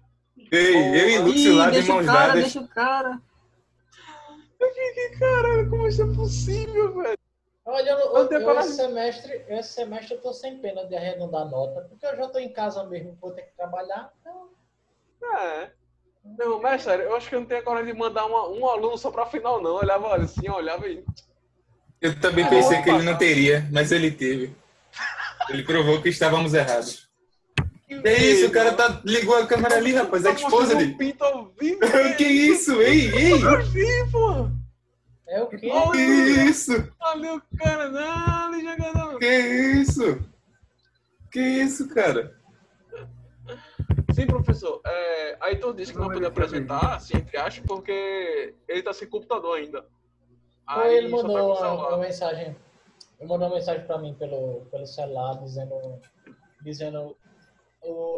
Ei, eu e Lúcio lá de mãos dadas. Deixa o cara. Eu fiquei, caralho, como isso é possível, velho? Olha, esse semestre eu tô sem pena de arredondar nota, porque eu já tô em casa mesmo, vou ter que trabalhar. Então... Não, mas sério, eu acho que eu não tenho a coragem de mandar um aluno só pra final, não. Eu olhava assim, olhava e... Eu também pensei que ele não teria, mas ele teve. Ele provou que estávamos errados. Que isso, o cara ligou a câmera ali, rapaz, é a esposa dele. Pinto ao vivo, que isso? Ei! Eu vi, pô! É o quê? Que isso? Olha o cara, não joga não. Que isso, cara? Sim, professor. Aí tu disse que não podia apresentar, assim, entre aspas, porque ele tá sem computador ainda. Aí ele mandou uma mensagem. Ele mandou uma mensagem para mim pelo celular dizendo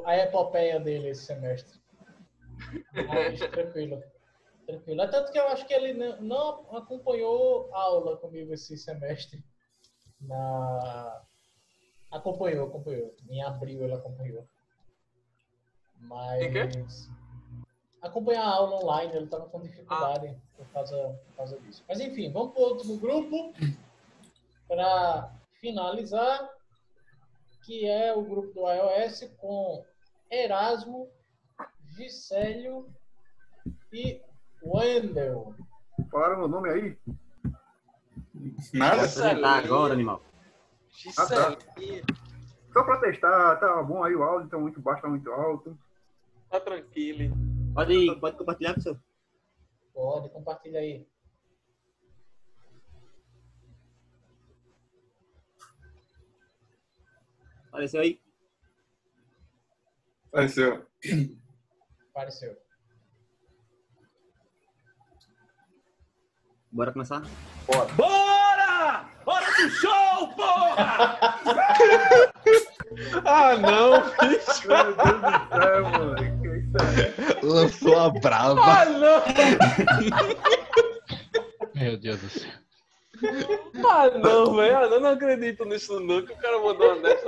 a epopeia dele esse semestre. Mas tranquilo. Tanto que eu acho que ele não acompanhou aula comigo esse semestre. Acompanhou. Em abril ele acompanhou. Mas acompanhar a aula online, ele estava com dificuldade por causa disso. Mas enfim, vamos para o último grupo para finalizar, que é o grupo do iOS com Erasmo, Gisélio e Wendel. Falaram meu nome aí? Nada? Agora, animal. Tá. Só para testar, tá bom aí o áudio, tá muito baixo, tá muito alto. Tá tranquilo. Pode compartilhar, professor? Pode, compartilha aí. Apareceu aí? Apareceu. Bora começar? Bora! Hora do show, porra! Não, bicho! Meu Deus do céu, mano. Que isso é? Lançou a brava. Não! Meu Deus do céu. Não, velho. Eu não acredito nisso, não, que o cara mandou uma dessa.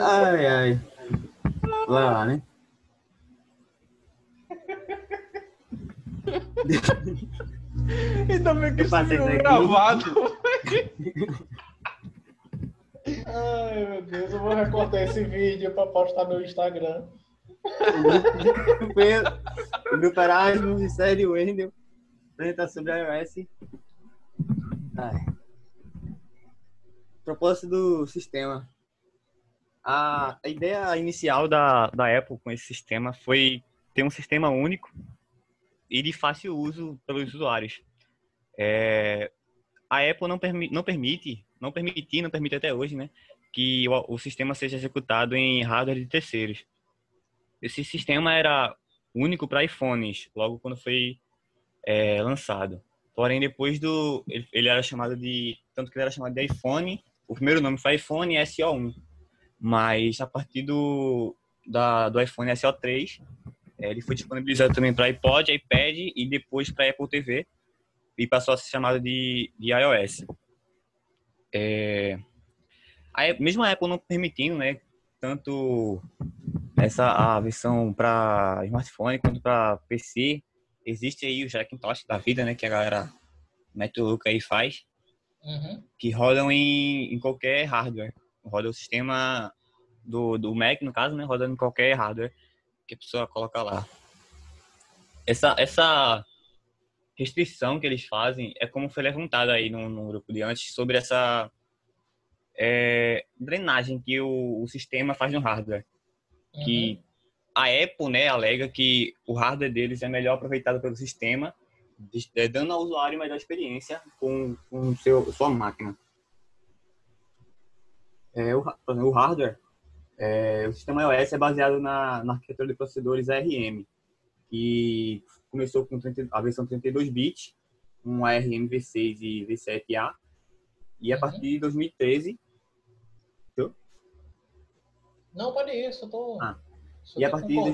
Ai. Lá, né? Ainda bem que isso ficou gravado. Ai, meu Deus, eu vou recortar esse vídeo para postar no Instagram. O grupo Erasmus e série Wendel. Apresentar sobre a iOS. Propósito do sistema. A ideia inicial da Apple com esse sistema foi ter um sistema único e de fácil uso pelos usuários. A Apple não permite até hoje, né, que o sistema seja executado em hardware de terceiros. Esse sistema era único para iPhones, logo quando foi lançado. Porém, depois ele era chamado de... Tanto que ele era chamado de iPhone, o primeiro nome foi iPhone SO1. Mas a partir do iPhone SO3, ele foi disponibilizado também para iPod, iPad e depois para Apple TV. E passou a ser chamado de iOS. Mesmo a Apple não permitindo, né, tanto a versão para smartphone quanto para PC, existe aí os Hackintosh da vida, né, que a galera mete o louco aí e faz, que rodam em qualquer hardware. Roda o sistema do Mac, no caso, né, rodando em qualquer hardware que a pessoa coloca lá. Essa restrição que eles fazem é como foi levantado aí no grupo de antes sobre essa drenagem que o sistema faz no hardware. Que a Apple, né, alega que o hardware deles é melhor aproveitado pelo sistema, dando ao usuário melhor experiência com sua máquina. O hardware, o sistema iOS é baseado na arquitetura de processadores ARM, que começou com a versão 32 bits, com ARM V6 e V7A, e a partir de 2013... Não, pode ir, só tô... E a partir de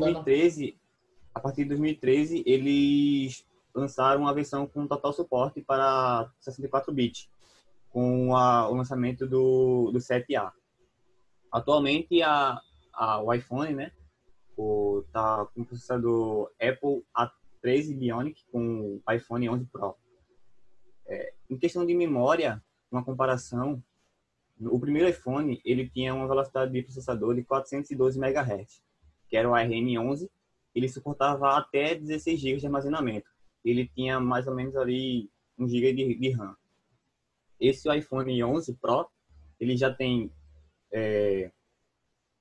2013, eles lançaram uma versão com total suporte para 64 bits, com o lançamento do 7A. Atualmente, o iPhone, né, tá com o processador Apple A13 Bionic com o iPhone 11 Pro. Em questão de memória, uma comparação, o primeiro iPhone ele tinha uma velocidade de processador de 412 MHz, que era o ARM11. Ele suportava até 16 GB de armazenamento. Ele tinha mais ou menos ali 1 GB de RAM. Esse iPhone 11 Pro, ele já tem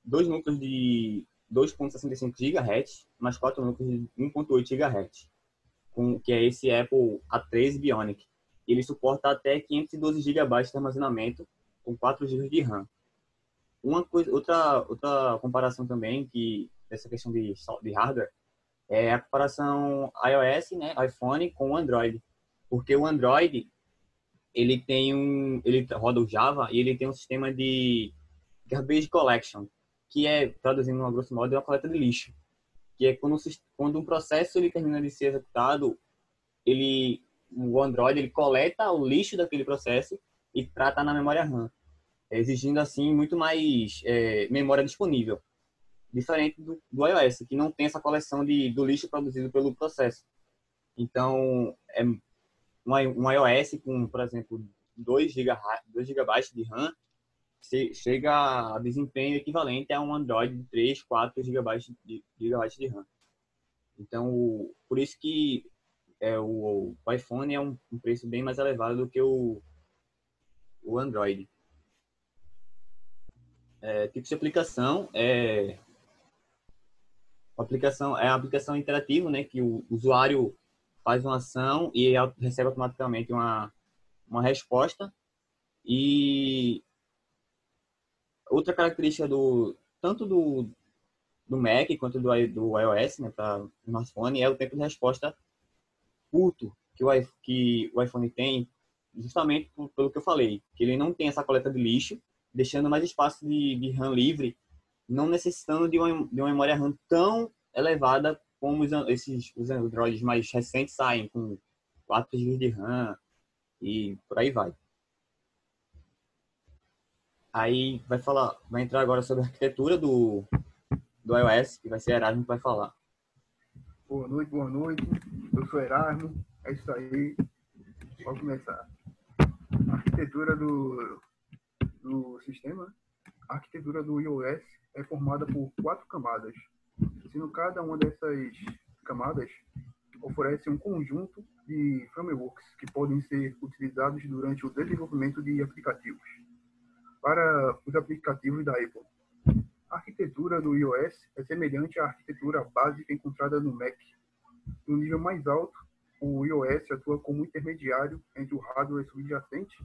2 núcleos de 2.65 GHz, mais 4 núcleos de 1.8 GHz, que é esse Apple A13 Bionic. Ele suporta até 512 GB de armazenamento, com 4 GB de RAM. Outra comparação também, dessa questão de hardware, é a comparação iOS, né, iPhone, com o Android. Porque o Android, ele roda o Java e ele tem um sistema de garbage collection, que traduzindo a grosso modo, é uma coleta de lixo. Que é quando um processo ele termina de ser executado, o Android ele coleta o lixo daquele processo e trata na memória RAM, exigindo assim muito mais memória disponível, diferente do iOS, que não tem essa coleção do lixo produzido pelo processo. Então, um iOS com, por exemplo, 2 GB de RAM chega a desempenho equivalente a um Android de 3, 4 GB de RAM. Então, por isso que o iPhone é um preço bem mais elevado do que o Android. Tipo de aplicação é a aplicação interativa, né, que o usuário faz uma ação e recebe automaticamente uma resposta. E outra característica tanto do Mac quanto do iOS, né, para o smartphone, é o tempo de resposta curto que o iPhone tem, justamente pelo que eu falei, que ele não tem essa coleta de lixo, deixando mais espaço de RAM livre, não necessitando de uma memória RAM tão elevada como os Androids mais recentes saem, com 4 GB de RAM e por aí vai. Aí vai entrar agora sobre a arquitetura do iOS, que vai ser Erasmo que vai falar. Boa noite. Eu sou Erasmo. É isso aí. Pode começar. arquitetura do sistema, a arquitetura do iOS é formada por 4 camadas, sendo cada uma dessas camadas oferece um conjunto de frameworks que podem ser utilizados durante o desenvolvimento de aplicativos. Para os aplicativos da Apple, a arquitetura do iOS é semelhante à arquitetura básica encontrada no Mac. No nível mais alto, o iOS atua como intermediário entre o hardware subjacente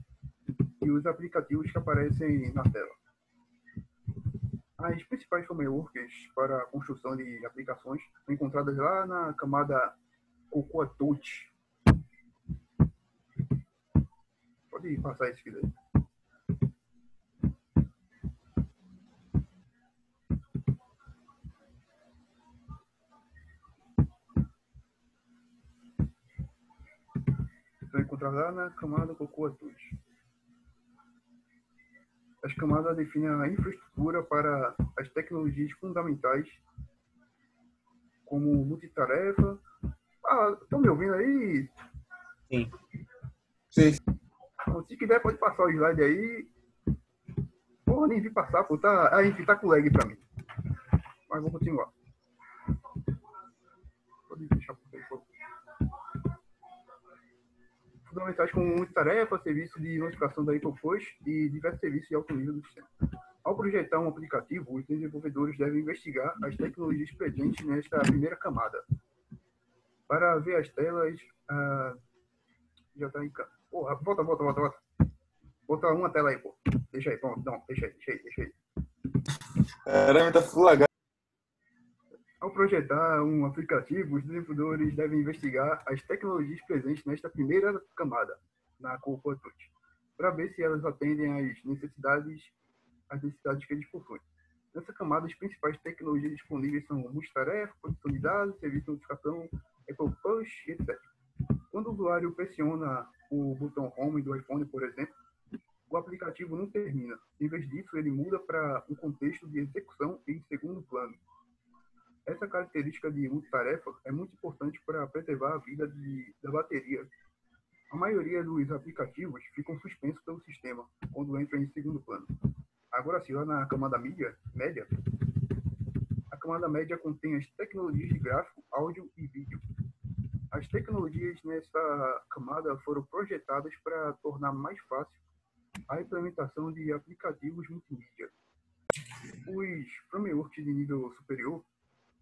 e os aplicativos que aparecem na tela. As principais frameworks para a construção de aplicações são encontradas lá na camada Cocoa Touch. Pode passar isso aqui daí. São encontradas lá na camada Cocoa Touch. As camadas definem a infraestrutura para as tecnologias fundamentais, como multitarefa. Estão me ouvindo aí? Sim. Sim. Então, se quiser, pode passar o slide aí. Porra, nem vi passar, pô. Enfim, tá com lag pra mim. Mas vou continuar. Pode deixar por aí, pô. Fundamentais como multitarefa, serviço de notificação da Apple Push e diversos serviços de alto nível do sistema. Ao projetar um aplicativo, os desenvolvedores devem investigar as tecnologias presentes nesta primeira camada. Para ver as telas... já está em campo. Porra, volta. Bota uma tela aí, pô. Deixa aí, pronto. Não, deixa aí. Caramba, tá full H. Ao projetar um aplicativo, os desenvolvedores devem investigar as tecnologias presentes nesta primeira camada, na Cocoa Touch, para ver se elas atendem às necessidades que eles possuem. Nessa camada, as principais tecnologias disponíveis são multitarefa, produção de dados, serviço de notificação, Apple Push, etc. Quando o usuário pressiona o botão Home do iPhone, por exemplo, o aplicativo não termina. Em vez disso, ele muda para um contexto de execução em segundo plano. Essa característica de multitarefa é muito importante para preservar a vida da bateria. A maioria dos aplicativos ficam suspensos pelo sistema quando entram em segundo plano. Agora, se lá na camada média, a camada média contém as tecnologias de gráfico, áudio e vídeo. As tecnologias nessa camada foram projetadas para tornar mais fácil a implementação de aplicativos multimídia. Os frameworks de nível superior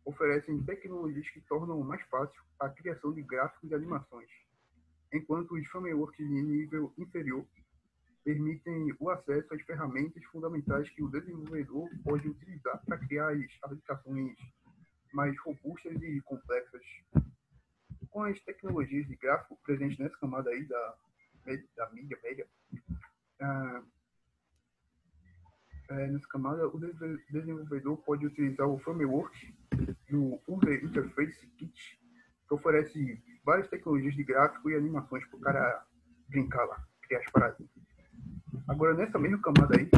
oferecem tecnologias que tornam mais fácil a criação de gráficos e animações, enquanto os frameworks de nível inferior permitem o acesso às ferramentas fundamentais que o desenvolvedor pode utilizar para criar as aplicações mais robustas e complexas. Com as tecnologias de gráfico presentes nessa camada aí da mídia média, nessa camada o desenvolvedor pode utilizar o framework do User Interface Kit, que oferece várias tecnologias de gráfico e animações para o cara brincar lá, criar as paradas. Agora, nessa mesma camada aí,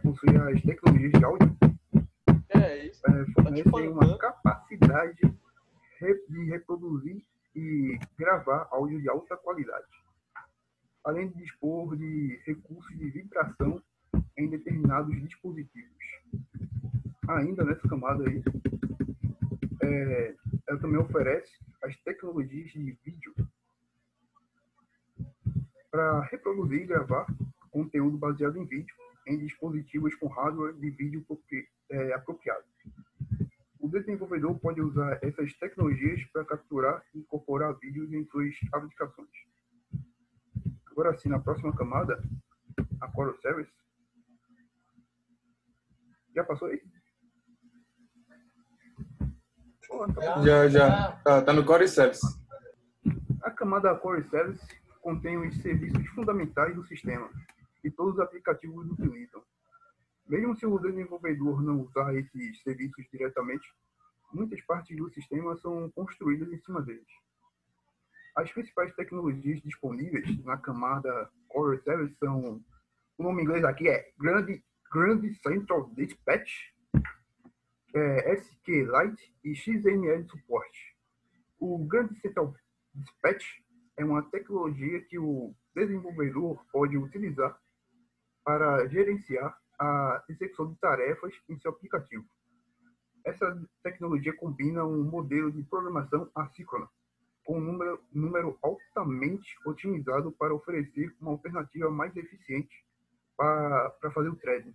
possui as tecnologias de áudio, fornecem uma capacidade de reproduzir e gravar áudio de alta qualidade, além de dispor de recursos de vibração em determinados dispositivos. Ainda nessa camada aí, ela também oferece as tecnologias de vídeo para reproduzir e gravar conteúdo baseado em vídeo em dispositivos com hardware de vídeo apropriado. O desenvolvedor pode usar essas tecnologias para capturar e incorporar vídeos em suas aplicações. Agora sim, na próxima camada, a Core Service. Já passou aí? Já. Tá no Core Service. A camada Core Service contém os serviços fundamentais do sistema que todos os aplicativos utilizam. Mesmo se o desenvolvedor não usar esses serviços diretamente, muitas partes do sistema são construídas em cima deles. As principais tecnologias disponíveis na camada Core Service são, o nome em inglês aqui é Grand Central Dispatch, SQLite e XML Support. O Grand Central Dispatch é uma tecnologia que o desenvolvedor pode utilizar para gerenciar a execução de tarefas em seu aplicativo. Essa tecnologia combina um modelo de programação assíncrona com um número altamente otimizado para oferecer uma alternativa mais eficiente para fazer o threading.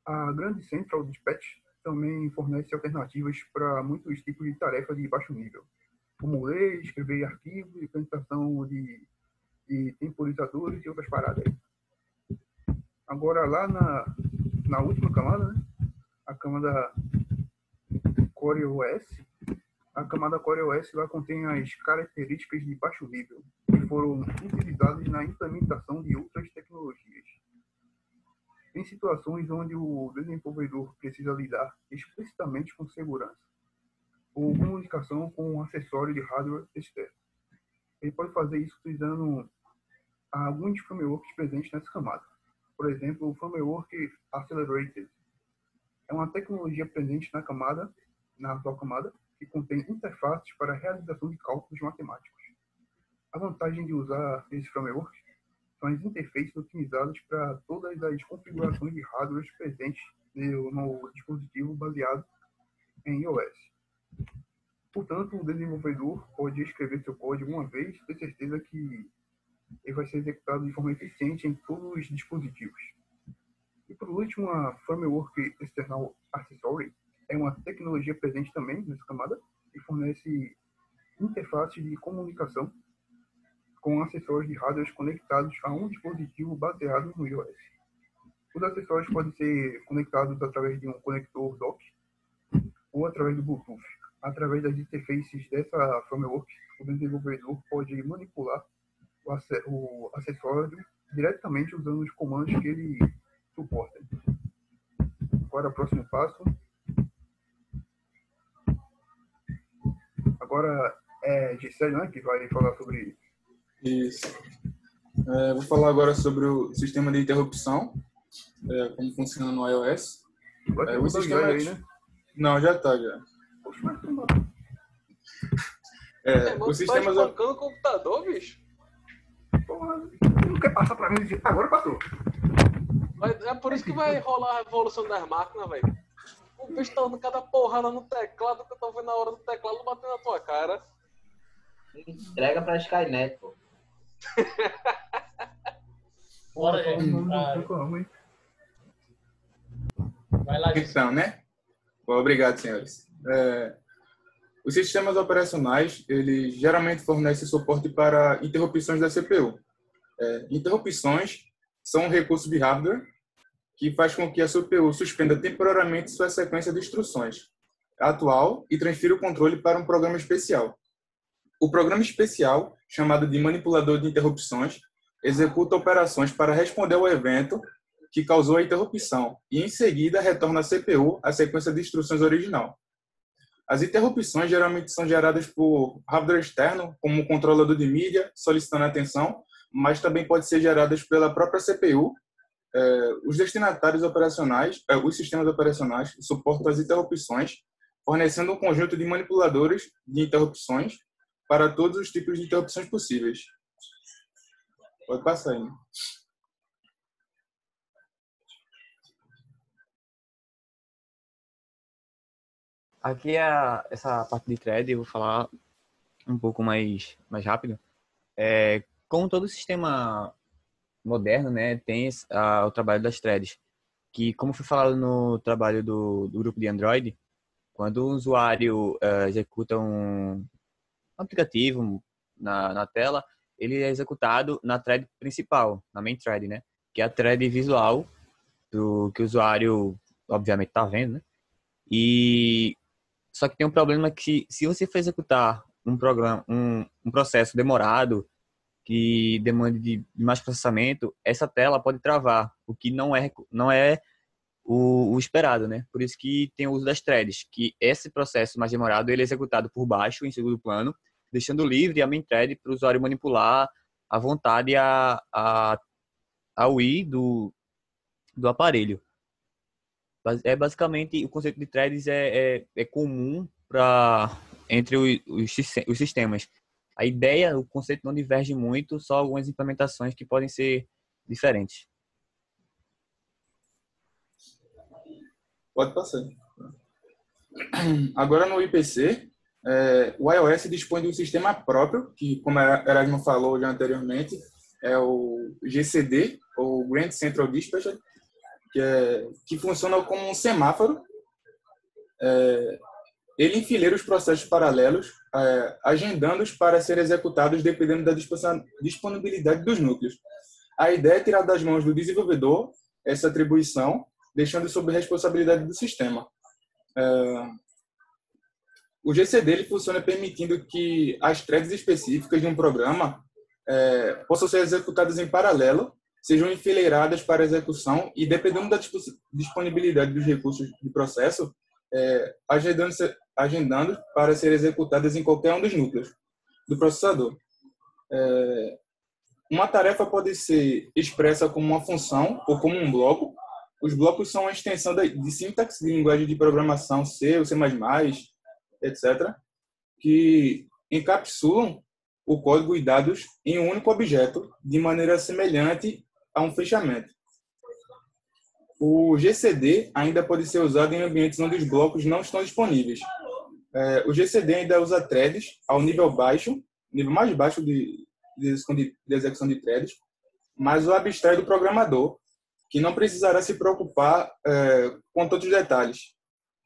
A Grand Central Dispatch também fornece alternativas para muitos tipos de tarefas de baixo nível, como ler, escrever arquivos, implementação de temporizadores e outras paradas. Agora, lá na última camada, né, a camada CoreOS, a camada CoreOS lá contém as características de baixo nível que foram utilizadas na implementação de outras tecnologias. Em situações onde o desenvolvedor precisa lidar explicitamente com segurança ou comunicação com um acessório de hardware externo. Ele pode fazer isso utilizando alguns frameworks presentes nessa camada. Por exemplo, o Framework Accelerated é uma tecnologia presente na atual camada, que contém interfaces para a realização de cálculos matemáticos. A vantagem de usar esse framework são as interfaces otimizadas para todas as configurações de hardware presentes no dispositivo baseado em iOS. Portanto, o desenvolvedor pode escrever seu código uma vez e ter certeza que ele vai ser executado de forma eficiente em todos os dispositivos. E por último, a Framework External Accessory é uma tecnologia presente também nessa camada e fornece interfaces de comunicação com acessórios de hardware conectados a um dispositivo baseado no iOS. Os acessórios podem ser conectados através de um conector dock ou através do Bluetooth. Através das interfaces dessa framework, o desenvolvedor pode manipular o acessório diretamente usando os comandos que ele suporta. Agora, o próximo passo. Agora é Gisele, né, que vai falar sobre isso. Vou falar agora sobre o sistema de interrupção, como funciona no iOS. O sistema aí, né? Não, já está já. O sistema tá espancando o computador, bicho. Porra, não quer passar pra mim? Agora passou. É por isso que vai rolar a revolução das máquinas, velho. O bicho tá dando cada porrada no teclado que eu tô vendo na hora do teclado batendo na tua cara. Entrega pra Skynet, pô. Bora, gente. Vai lá, gente. Então, né? Obrigado, senhores. Os sistemas operacionais, eles geralmente fornecem suporte para interrupções da CPU. Interrupções são um recurso de hardware que faz com que a CPU suspenda temporariamente sua sequência de instruções atual e transfira o controle para um programa especial. O programa especial, chamado de manipulador de interrupções, executa operações para responder ao evento que causou a interrupção e, em seguida, retorna à CPU a sequência de instruções original. As interrupções geralmente são geradas por hardware externo, como o controlador de mídia, solicitando atenção, mas também pode ser geradas pela própria CPU. Os destinatários operacionais, os sistemas operacionais, suportam as interrupções, fornecendo um conjunto de manipuladores de interrupções para todos os tipos de interrupções possíveis. Pode passar aí. Aqui essa parte de thread eu vou falar um pouco mais rápido. Como todo sistema moderno, né, tem o trabalho das threads, que, como foi falado no trabalho do grupo de Android, quando o usuário executa um aplicativo na tela, ele é executado na thread principal, na main thread, né, que é a thread visual do que o usuário, obviamente, está vendo, né, só que tem um problema que, se você for executar um processo demorado, que demande de mais processamento, essa tela pode travar, o que não é o esperado, né? Por isso que tem o uso das threads, que esse processo mais demorado ele é executado por baixo, em segundo plano, deixando livre a main thread para o usuário manipular à vontade a UI do aparelho. Basicamente, o conceito de threads é comum entre os sistemas. A ideia, o conceito não diverge muito, só algumas implementações que podem ser diferentes. Pode passar. Agora no IPC, o iOS dispõe de um sistema próprio, que, como a Erasmo falou já anteriormente, é o GCD, ou Grand Central Dispatcher, que funciona como um semáforo. Ele enfileira os processos paralelos, agendando-os para serem executados dependendo da disponibilidade dos núcleos. A ideia é tirar das mãos do desenvolvedor essa atribuição, deixando sob responsabilidade do sistema. O GCD ele funciona permitindo que as threads específicas de um programa possam ser executadas em paralelo, sejam enfileiradas para execução e, dependendo da disponibilidade dos recursos do processo, agendando para serem executadas em qualquer um dos núcleos do processador. Uma tarefa pode ser expressa como uma função ou como um bloco. Os blocos são a extensão de sintaxe de linguagem de programação C ou C++, etc., que encapsulam o código e dados em um único objeto, de maneira semelhante a um fechamento. O GCD ainda pode ser usado em ambientes onde os blocos não estão disponíveis. O GCD ainda usa threads ao nível mais baixo de execução de threads, mas o abstrai do programador, que não precisará se preocupar com todos os detalhes.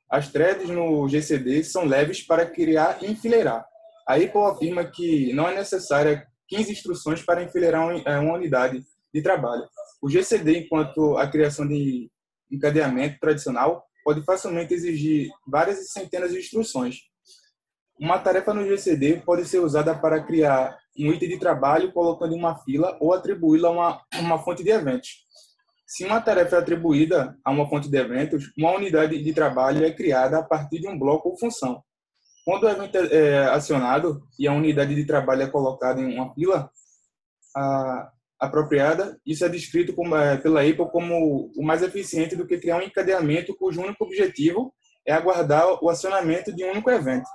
As threads no GCD são leves para criar e enfileirar. A Apple afirma que não é necessária 15 instruções para enfileirar uma unidade de trabalho. O GCD, enquanto a criação de encadeamento tradicional, pode facilmente exigir várias centenas de instruções. Uma tarefa no GCD pode ser usada para criar um item de trabalho colocando em uma fila ou atribuí-la a uma fonte de eventos. Se uma tarefa é atribuída a uma fonte de eventos, uma unidade de trabalho é criada a partir de um bloco ou função. Quando o evento é acionado e a unidade de trabalho é colocada em uma fila apropriada, isso é descrito pela Apple como o mais eficiente do que criar um encadeamento cujo único objetivo é aguardar o acionamento de um único evento.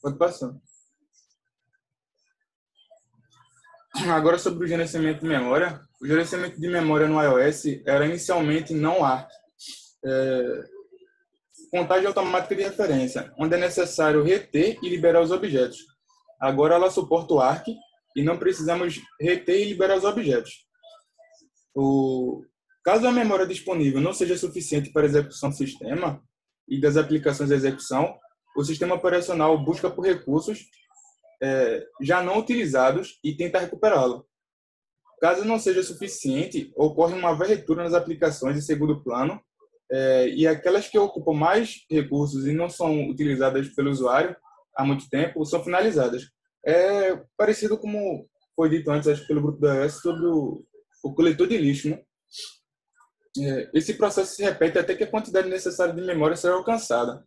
Pode passar. Agora, sobre o gerenciamento de memória. O gerenciamento de memória no iOS era inicialmente não ARC. Contagem automática de referência, onde é necessário reter e liberar os objetos. Agora ela suporta o ARC e não precisamos reter e liberar os objetos. Caso a memória disponível não seja suficiente para a execução do sistema e das aplicações de execução, o sistema operacional busca por recursos já não utilizados e tenta recuperá-lo. Caso não seja suficiente, ocorre uma varredura nas aplicações de segundo plano e aquelas que ocupam mais recursos e não são utilizadas pelo usuário há muito tempo são finalizadas. É parecido como foi dito antes, acho, pelo grupo da iOS sobre o coletor de lixo, né? Esse processo se repete até que a quantidade necessária de memória seja alcançada.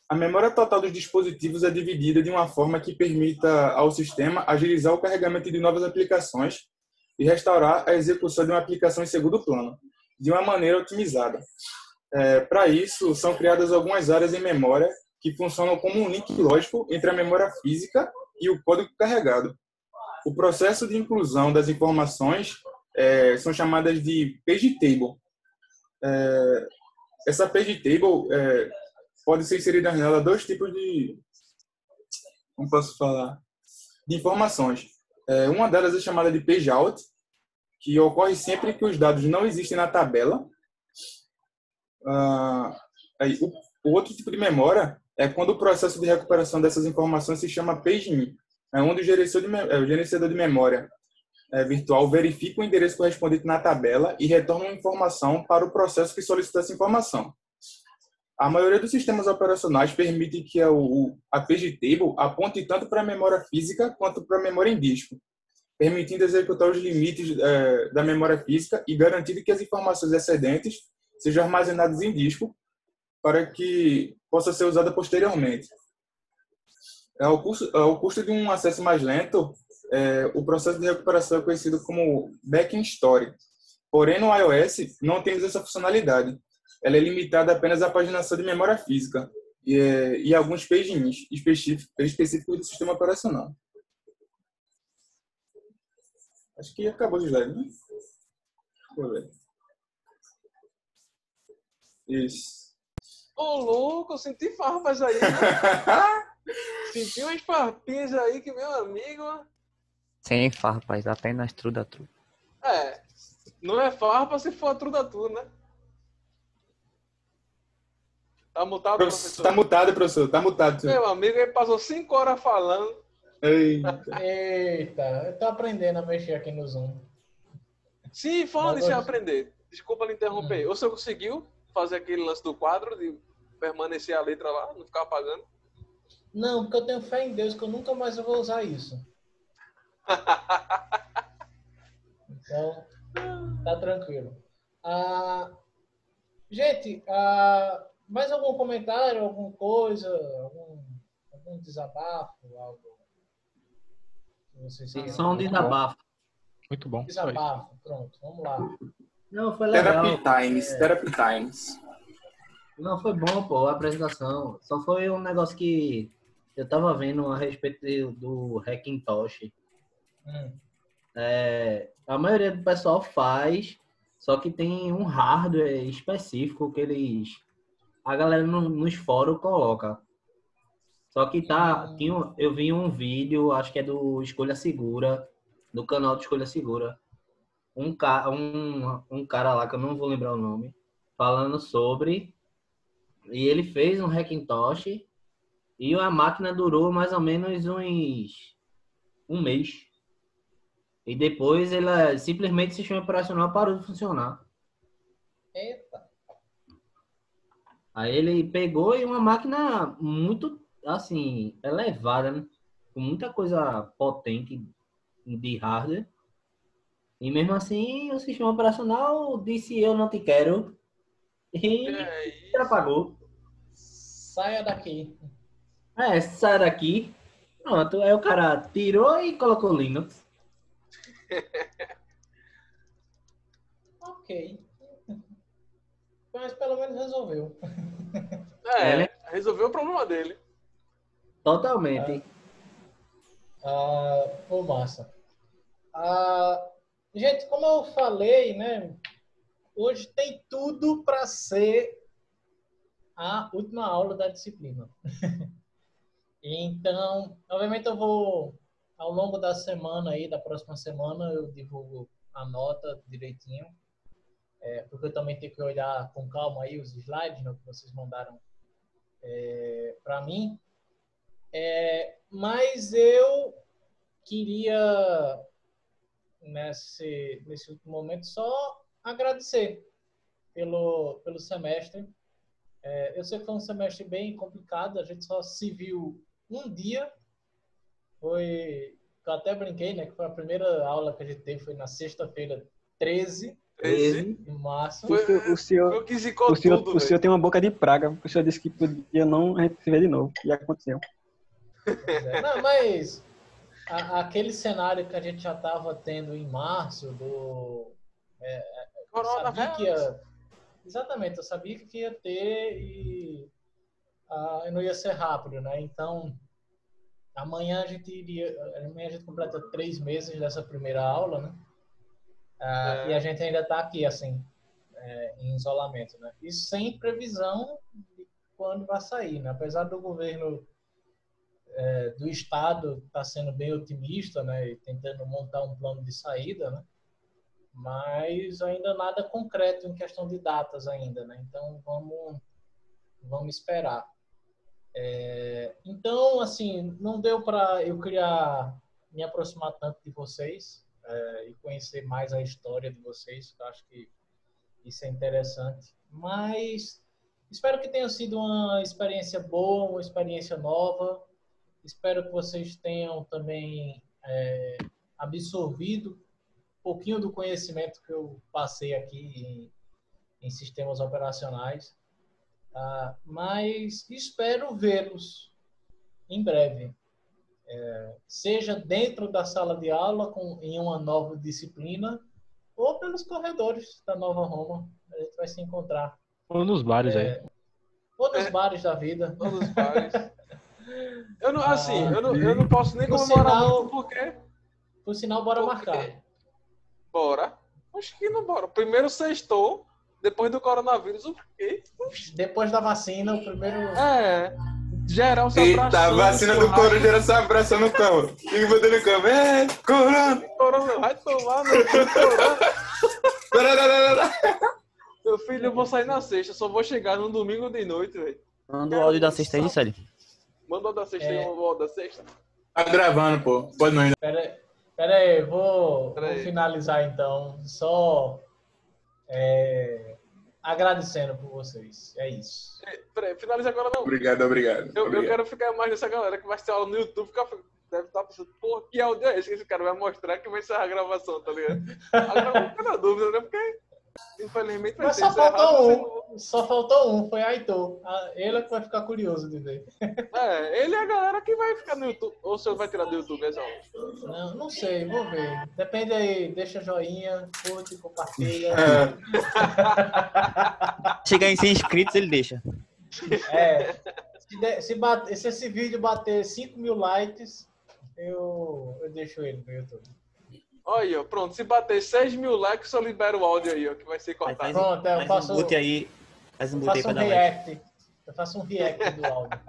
A memória total dos dispositivos é dividida de uma forma que permita ao sistema agilizar o carregamento de novas aplicações e restaurar a execução de uma aplicação em segundo plano, de uma maneira otimizada. Para isso, são criadas algumas áreas em memória que funcionam como um link lógico entre a memória física e o código carregado. O processo de inclusão das informações são chamadas de page table. Essa page table pode ser inserida nela dois tipos de, de informações. Uma delas é chamada de page out, que ocorre sempre que os dados não existem na tabela. O outro tipo de memória é quando o processo de recuperação dessas informações se chama page-in, onde o gerenciador de memória virtual verifica o endereço correspondente na tabela e retorna uma informação para o processo que solicitou essa informação. A maioria dos sistemas operacionais permite que a page table aponte tanto para a memória física quanto para a memória em disco, permitindo executar os limites da memória física e garantindo que as informações excedentes sejam armazenadas em disco para que possa ser usada posteriormente. Ao custo de um acesso mais lento, o processo de recuperação é conhecido como back-in story. Porém, no iOS, não temos essa funcionalidade. Ela é limitada apenas à paginação de memória física. e alguns pagins específicos do sistema operacional. Acho que acabou o slide, né? Deixa eu ver. Isso. Ô, louco, eu senti farpas aí, né? Senti umas farpinhas aí que, meu amigo... Sem farpas, apenas truda. Não é farpa se for a truda tudo, né? Tá mutado, professor? Tá mutado, professor. Tá mutado. Senhor. Meu amigo, ele passou 5 horas falando. Eita, eu tô aprendendo a mexer aqui no Zoom. Sim, falando isso é aprender. Desculpa lhe interromper. O senhor conseguiu fazer aquele lance do quadro de permanecer a letra lá, não ficar apagando? Não, porque eu tenho fé em Deus que eu nunca mais vou usar isso. Então, tá tranquilo. Gente, mais algum comentário, alguma coisa, algum desabafo, algo que vocês Sim, queiram? só um desabafo. Muito bom. Desabafo, pronto, vamos lá. Não, foi legal. Therapy Times. Não, foi bom, pô, a apresentação. Só foi um negócio que eu tava vendo a respeito do Hackintosh. A maioria do pessoal faz, só que tem um hardware específico que a galera nos fóruns coloca. Só que eu vi um vídeo, acho que é do Escolha Segura, do canal do Escolha Segura. Um cara lá, que eu não vou lembrar o nome, falando sobre... E ele fez um Hackintosh e a máquina durou mais ou menos um mês. E depois simplesmente o sistema operacional parou de funcionar. Eita. Aí ele pegou uma máquina muito, assim, elevada, né? Com muita coisa potente de hardware. E mesmo assim o sistema operacional disse eu não te quero. E apagou. Saia daqui. Saia daqui. Pronto, aí o cara tirou e colocou Linux. Ok. Mas pelo menos resolveu. Resolveu o problema dele. Totalmente. Massa. Gente, como eu falei, né? Hoje tem tudo para ser a última aula da disciplina. Então, obviamente eu vou, ao longo da semana aí, da próxima semana, eu divulgo a nota direitinho, porque eu também tenho que olhar com calma aí os slides, né, que vocês mandaram para mim. Mas eu queria, nesse último momento, só agradecer pelo semestre. Eu sei que foi um semestre bem complicado, a gente só se viu um dia. Eu até brinquei, né, que foi a primeira aula que a gente teve, foi na sexta-feira, 13 de março. O senhor tem uma boca de praga, o senhor disse que podia não a gente se ver de novo, e aconteceu. Não, mas aquele cenário que a gente já estava tendo em março, exatamente, eu sabia que ia ter e não ia ser rápido, né? Então, amanhã a gente completa 3 meses dessa primeira aula, né? E a gente ainda está aqui, assim, em isolamento, né? E sem previsão de quando vai sair, né? Apesar do governo do estado estar sendo bem otimista, né? E tentando montar um plano de saída, né? Mas ainda nada concreto em questão de datas ainda, né? Então, vamos esperar. Então, assim, não deu para eu me aproximar tanto de vocês e conhecer mais a história de vocês, eu acho que isso é interessante. Mas espero que tenha sido uma experiência boa, uma experiência nova. Espero que vocês tenham também absorvido um pouquinho do conhecimento que eu passei aqui em sistemas operacionais. Mas espero vê-los em breve. Seja dentro da sala de aula, em uma nova disciplina, ou pelos corredores da Nova Roma. A gente vai se encontrar. Ou nos bares aí. Ou nos bares da vida. Ou nos bares. Eu não, assim, Ah, eu não posso nem Por comemorar sinal- muito porque... Por sinal, bora Porque- marcar. Bora. Acho que não bora. Primeiro sextou, depois do coronavírus, o quê? Depois da vacina, o primeiro. É. Geral se Eita, abraçando. a vacina do churrasco. corona já se abraçando no cama. Fica botando no cama. É, corona. Corona, vai tomar no cu, corona. Meu filho, eu vou sair na sexta, só vou chegar no domingo de noite, velho. Manda o áudio da sexta aí, Gisele. Manda o da sexta É. e o da sexta. Tá gravando, pô. Pode não ainda. Pera aí, vou Pera aí. finalizar então. Só agradecendo por vocês. É isso. Peraí, finaliza agora não. Obrigado. Eu quero ficar mais nessa galera que vai ter aula no YouTube, deve estar pensando, pô, que áudio é esse que esse cara vai mostrar que vai encerrar a gravação, tá ligado? Agora eu vou ficar na dúvida, né? Porque, infelizmente, vai Mas ser só encerrado. faltou um. Só faltou um, foi Aitor. Ele é que vai ficar curioso de ver. Ele é a galera que vai ficar no YouTube. Ou o senhor vai tirar do YouTube essa aula? Não sei, vou ver. Depende aí, deixa joinha, curte, compartilha. Chegar em 100 inscritos, ele deixa. Se esse vídeo bater 5 mil likes, eu deixo ele no YouTube. Olha aí, ó, pronto. Se bater 6 mil likes, eu libero o áudio aí, ó, que vai ser cortado. Pronto, eu faço um boot aí. Faz um eu boot aí faço pra um dar like. react. Eu faço um react do áudio.